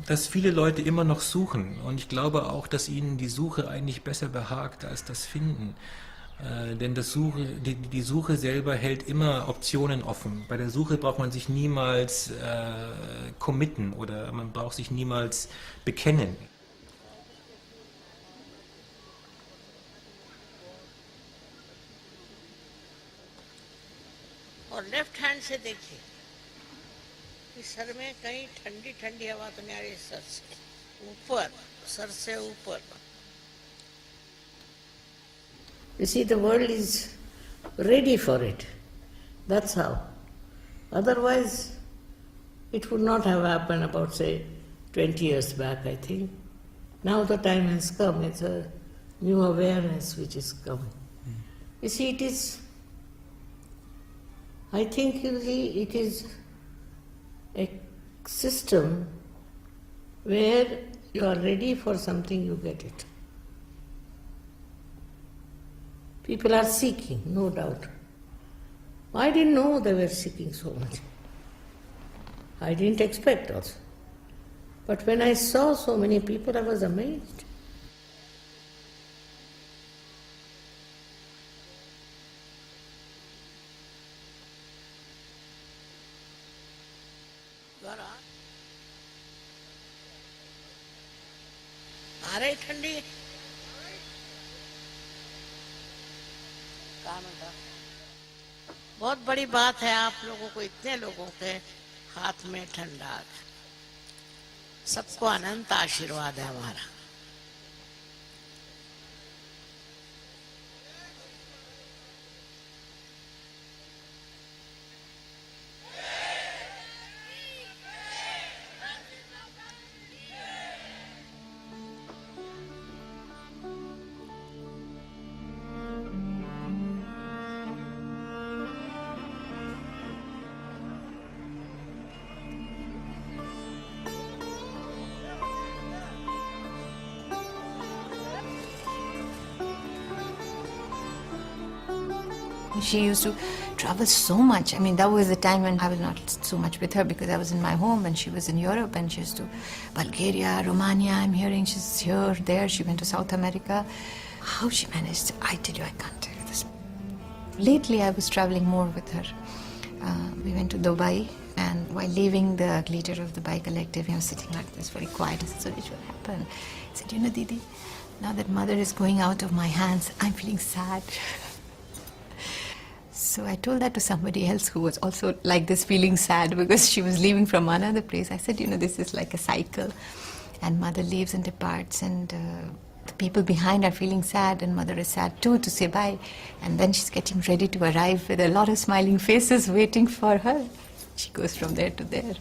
dass viele Leute immer noch suchen, und ich glaube auch, dass ihnen die Suche eigentlich besser behagt als das Finden. Denn die Suche selber hält immer Optionen offen. Bei der Suche braucht man sich niemals committen oder man braucht sich niemals bekennen. और left hand से देखिए कि sir में कहीं ठंडी ठंडी हवा तो नहीं आ रही सर से ऊपर, सर से ऊपर. You see, the world is ready for it. That's how. Otherwise, it would not have happened about, say, 20 years back, I think. Now the time has come. It's a new awareness which is coming. You see, it is, I think it is a system where you are ready for something, you get it. People are seeking, no doubt. I didn't know they were seeking so much. I didn't expect also. But when I saw so many people, I was amazed. आ रही ठंडी बहुत बड़ी बात है आप लोगों को, इतने लोगों के हाथ में ठंडा. सबको अनंत आशीर्वाद है हमारा. She used to travel so much. I mean, that was the time when I was not so much with her because I was in my home and she was in Europe, and she used to Bulgaria, Romania, I'm hearing she's here, there. She went to South America. How she managed, I tell you, I can't tell you this. Lately, I was traveling more with her. We went to Dubai, and while leaving the leader of the Dubai collective, sitting like this, very quiet. I said, so what happened? He said, Didi, now that mother is going out of my hands, I'm feeling sad. So I told that to somebody else who was also like this, feeling sad because she was leaving from another place. I said, this is like a cycle, and mother leaves and departs, and the people behind are feeling sad, and mother is sad too to say bye. And then she's getting ready to arrive with a lot of smiling faces waiting for her. She goes from there to there.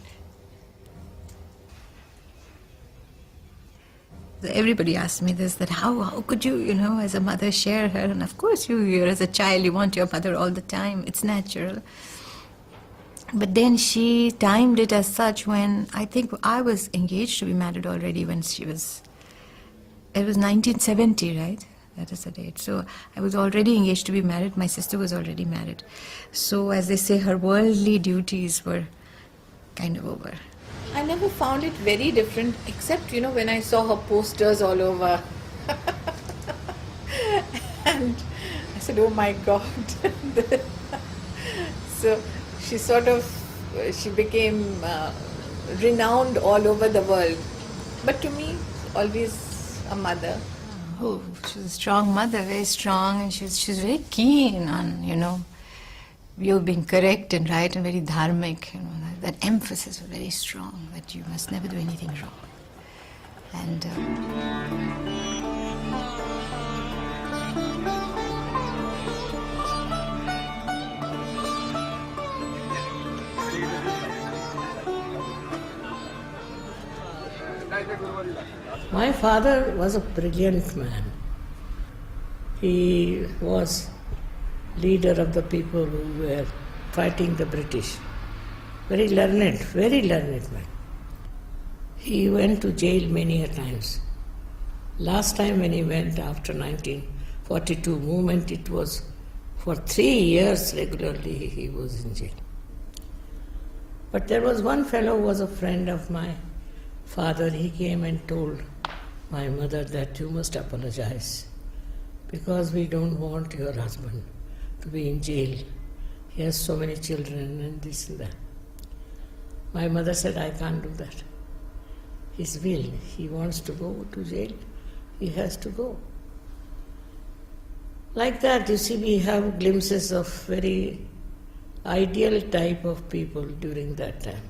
Everybody asks me this, that how could you, as a mother share her? And of course you're as a child, you want your mother all the time. It's natural. But then she timed it as such when I think I was engaged to be married already when it was 1970, right? That is the date. So I was already engaged to be married. My sister was already married. So as they say, her worldly duties were kind of over. I never found it very different, except, when I saw her posters all over. And I said, oh my God. So she became renowned all over the world. But to me, always a mother. Oh, she was a strong mother, very strong, and she's very keen on, you being correct and right and very dharmic, that emphasis was very strong, that you must never do anything wrong. And my father was a brilliant man. He was leader of the people who were fighting the British. Very learned man. He went to jail many a times. Last time when he went after 1942 movement, it was for 3 years regularly he was in jail. But there was one fellow who was a friend of my father. He came and told my mother that you must apologize because we don't want your husband to be in jail. He has so many children and this and that. My mother said, I can't do that. His will. He wants to go to jail. He has to go. Like that, you see, we have glimpses of very ideal type of people during that time.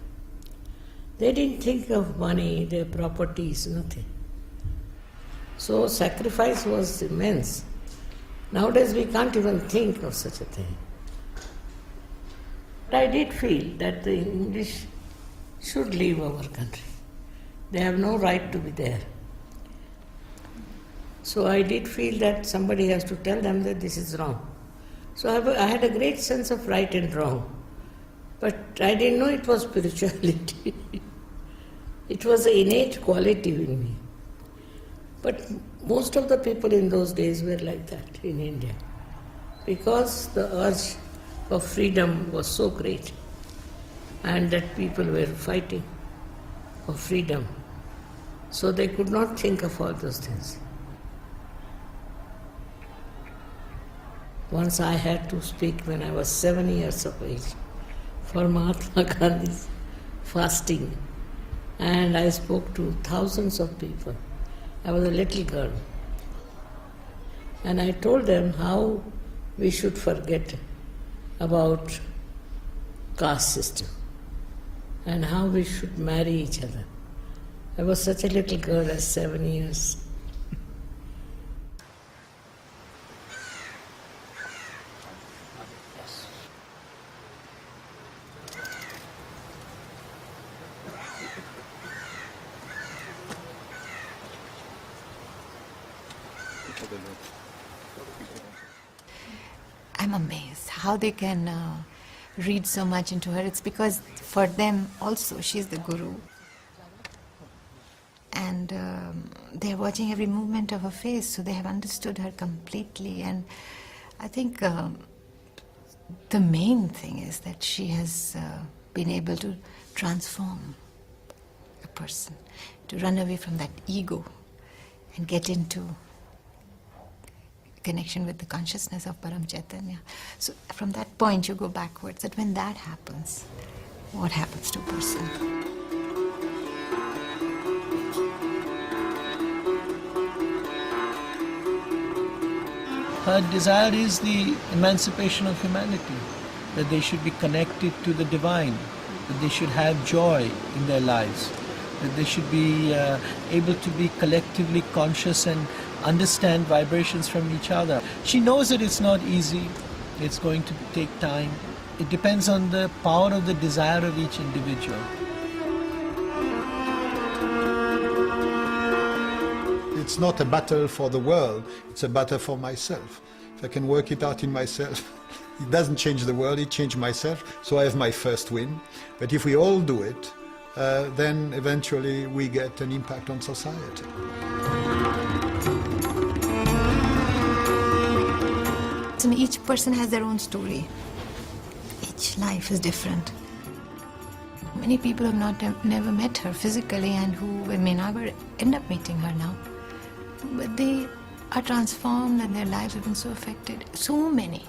They didn't think of money, their properties, nothing. So sacrifice was immense. Nowadays we can't even think of such a thing. But I did feel that the English should leave our country. They have no right to be there. So I did feel that somebody has to tell them that this is wrong. So I had a great sense of right and wrong. But I didn't know it was spirituality. It was an innate quality in me. But most of the people in those days were like that in India. Because the urge of freedom was so great, and that people were fighting for freedom. So they could not think of all those things. Once I had to speak when I was 7 years of age for Mahatma Gandhi's fasting, and I spoke to thousands of people. I was a little girl, and I told them how we should forget about caste system and how we should marry each other. I was such a little girl at 7 years. I'm amazed how they can read so much into her. It's because for them also she's the guru. And they're watching every movement of her face, so they have understood her completely. And I think the main thing is that she has been able to transform a person, to run away from that ego and get into connection with the consciousness of Param Chaitanya. So from that point you go backwards, that when that happens, what happens to a person? Her desire is the emancipation of humanity, that they should be connected to the divine, that they should have joy in their lives, that they should be able to be collectively conscious and understand vibrations from each other. She knows that it's not easy, it's going to take time. It depends on the power of the desire of each individual. It's not a battle for the world, it's a battle for myself. If I can work it out in myself, it doesn't change the world, it changes myself, so I have my first win. But if we all do it, then eventually we get an impact on society. So each person has their own story. Each life is different. Many people have never met her physically and who may never end up meeting her now. But they are transformed and their lives have been so affected. So many.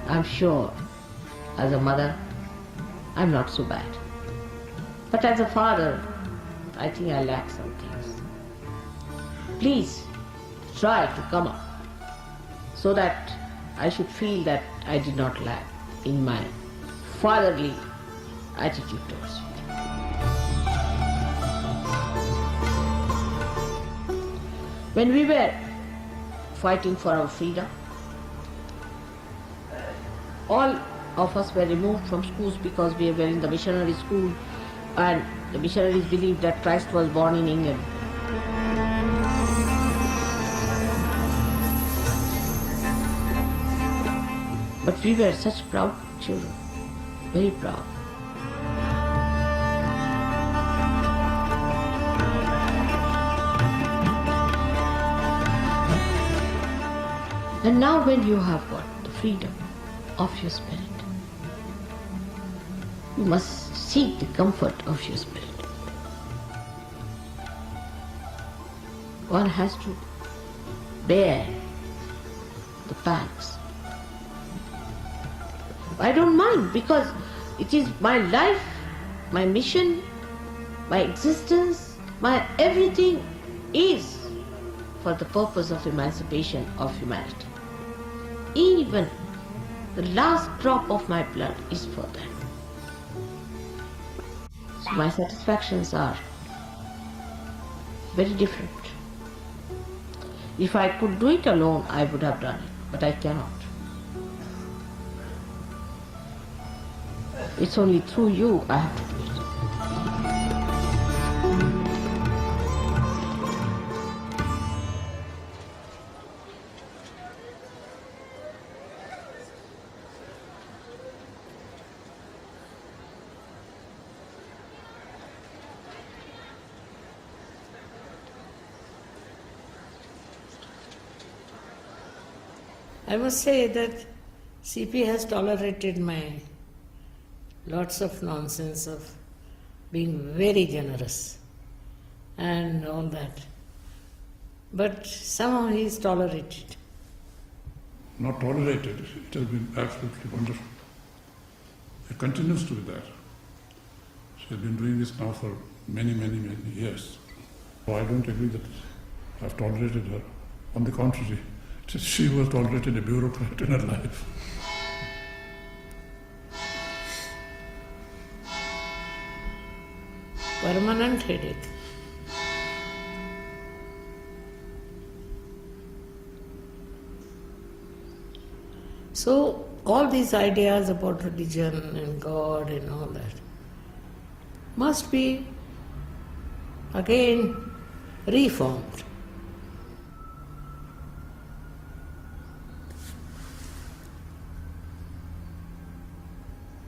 I'm sure, as a mother, I'm not so bad. But as a father, I think I lack some things. Please try to come up so that I should feel that I did not lack in my fatherly attitude towards you. When we were fighting for our freedom, all of us were removed from schools because we were in the missionary school, and the missionaries believed that Christ was born in England. But we were such proud children, very proud. And now when you have got the freedom of your spirit, you must seek the comfort of your spirit. One has to bear the pangs. I don't mind because it is my life, my mission, my existence, my everything is for the purpose of emancipation of humanity. Even the last drop of my blood is for that. So my satisfactions are very different. If I could do it alone, I would have done it, but I cannot. It's only through you I have to do it. I must say that CP has tolerated my lots of nonsense of being very generous and all that. But somehow he is tolerated. Not tolerated, it has been absolutely wonderful. It continues to be that. She has been doing this now for many, many, many years. So I don't agree that I've tolerated her. On the contrary, she was tolerated a bureaucrat in her life. Permanent headache. So all these ideas about religion and God and all that must be again reformed.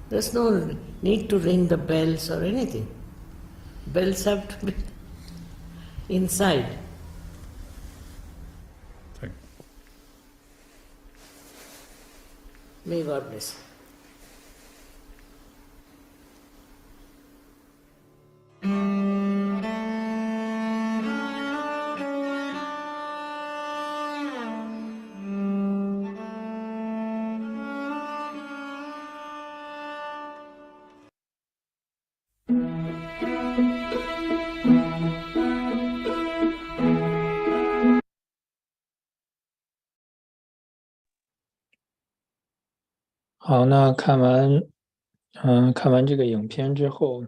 There's no need to ring the bells or anything. Bells have to be inside. Thank you. May God bless. 好，那看完这个影片之后，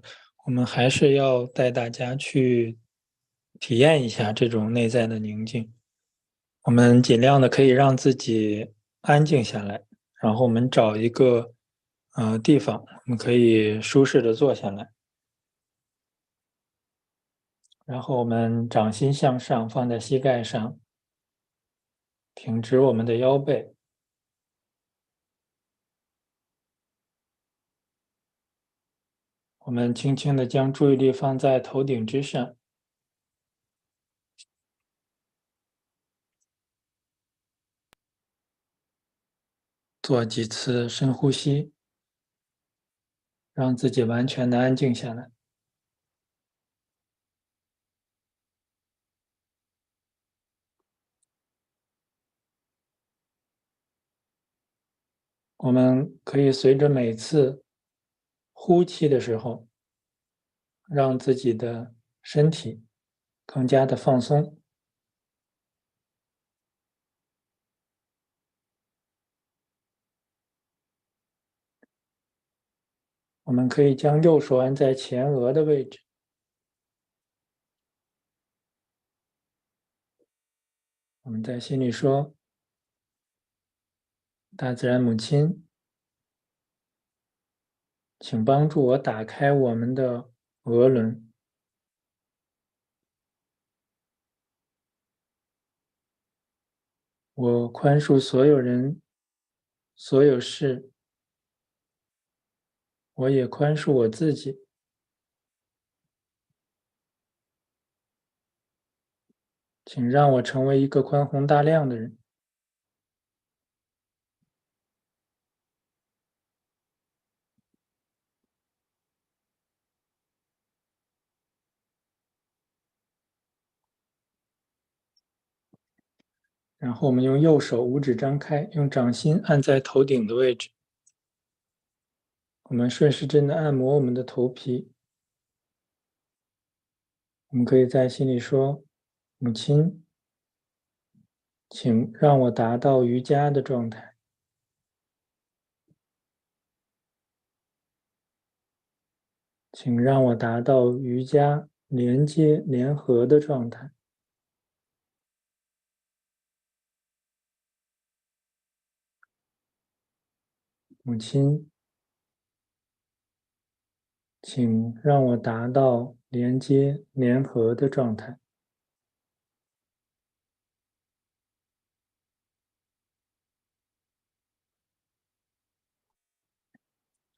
我们还是要带大家去体验一下这种内在的宁静。我们尽量的可以让自己安静下来，然后我们找一个地方，我们可以舒适的坐下来，然后我们掌心向上放在膝盖上，挺直我们的腰背。我们轻轻地将注意力放在头顶之上，做几次深呼吸，让自己完全的安静下来。我们可以随着每次呼气的时候，让自己的身体更加的放松。我们可以将右手按在前额的位置，我们在心里说：大自然母亲，请帮助我打开我们的额轮，我宽恕所有人所有事，我也宽恕我自己。请让我成为一个宽宏大量的人。然后我们用右手五指张开，用掌心按在头顶的位置。我们顺时针的按摩我们的头皮。我们可以在心里说：母亲，请让我达到瑜伽的状态。请让我达到瑜伽连接联合的状态。母亲，请让我达到连接联合的状态。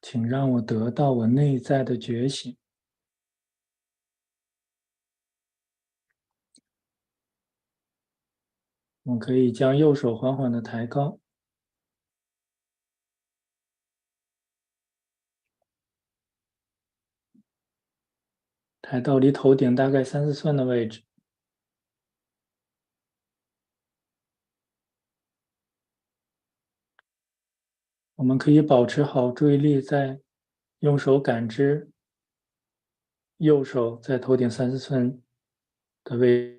请让我得到我内在的觉醒。我们可以将右手缓缓地抬高，抬到离头顶大概3-4寸的位置。我们可以保持好注意力，在用手感知右手在头顶3-4寸的位置。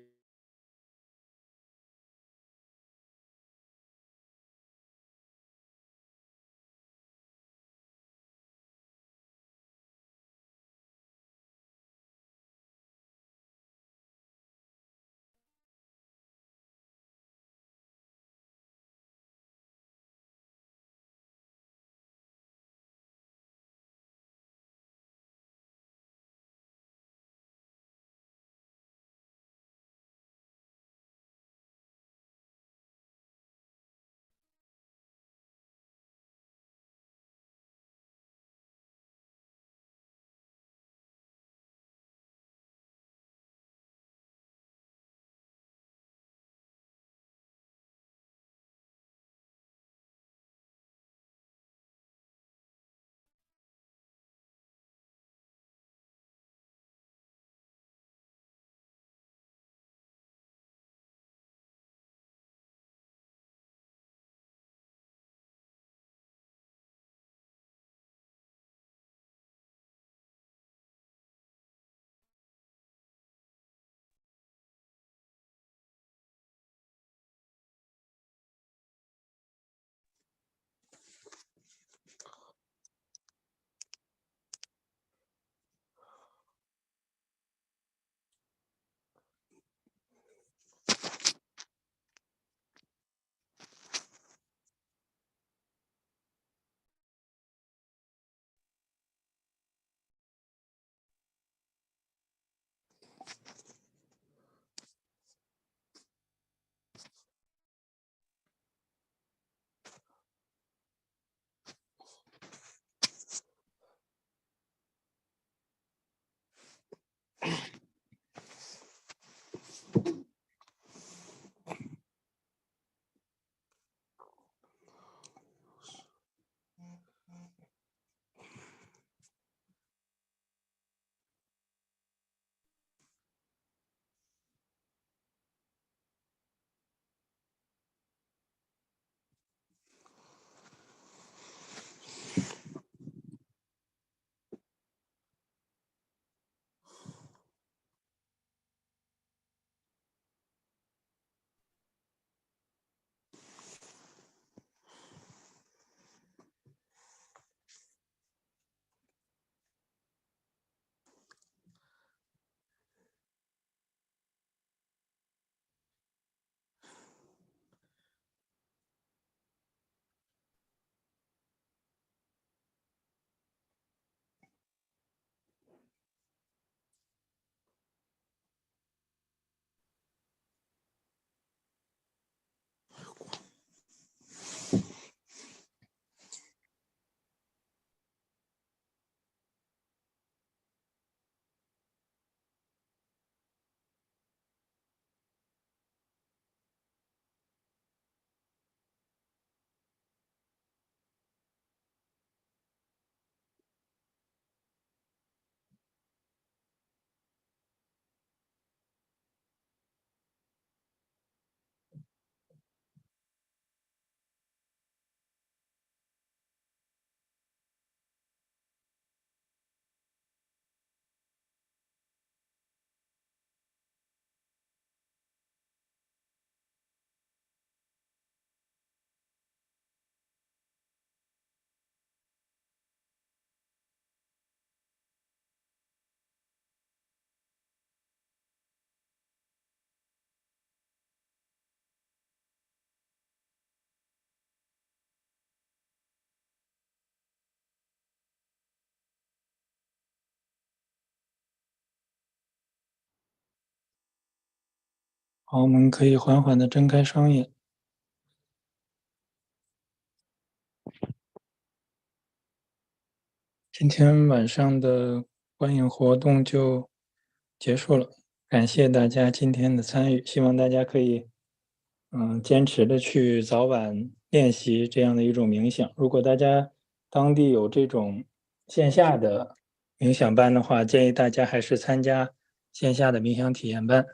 好，我们可以缓缓地睁开双眼。今天晚上的观影活动就结束了，感谢大家今天的参与，希望大家可以坚持的去早晚练习这样的一种冥想。如果大家当地有这种线下的冥想班的话，建议大家还是参加线下的冥想体验班。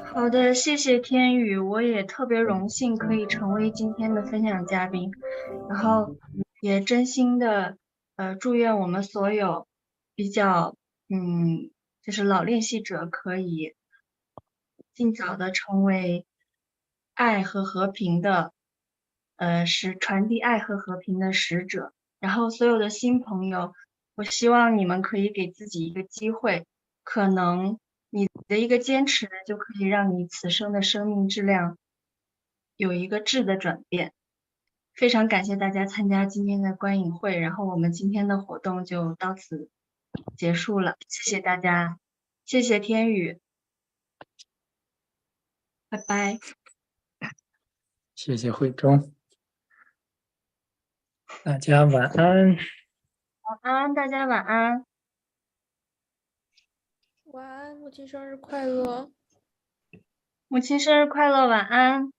好的，谢谢天宇，我也特别荣幸可以成为今天的分享嘉宾，然后也真心的祝愿我们所有比较就是老练习者可以尽早的成为爱和和平的传递爱和和平的使者，然后所有的新朋友，我希望你们可以给自己一个机会，可能你的一个坚持就可以让你此生的生命质量有一个质的转变。非常感谢大家参加今天的观影会，然后我们今天的活动就到此结束了，谢谢大家，谢谢天宇，拜拜。谢谢慧中，大家晚安。晚安，大家晚安。晚安，母亲生日快乐！母亲生日快乐，晚安。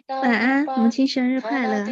晚安，母亲生日快乐。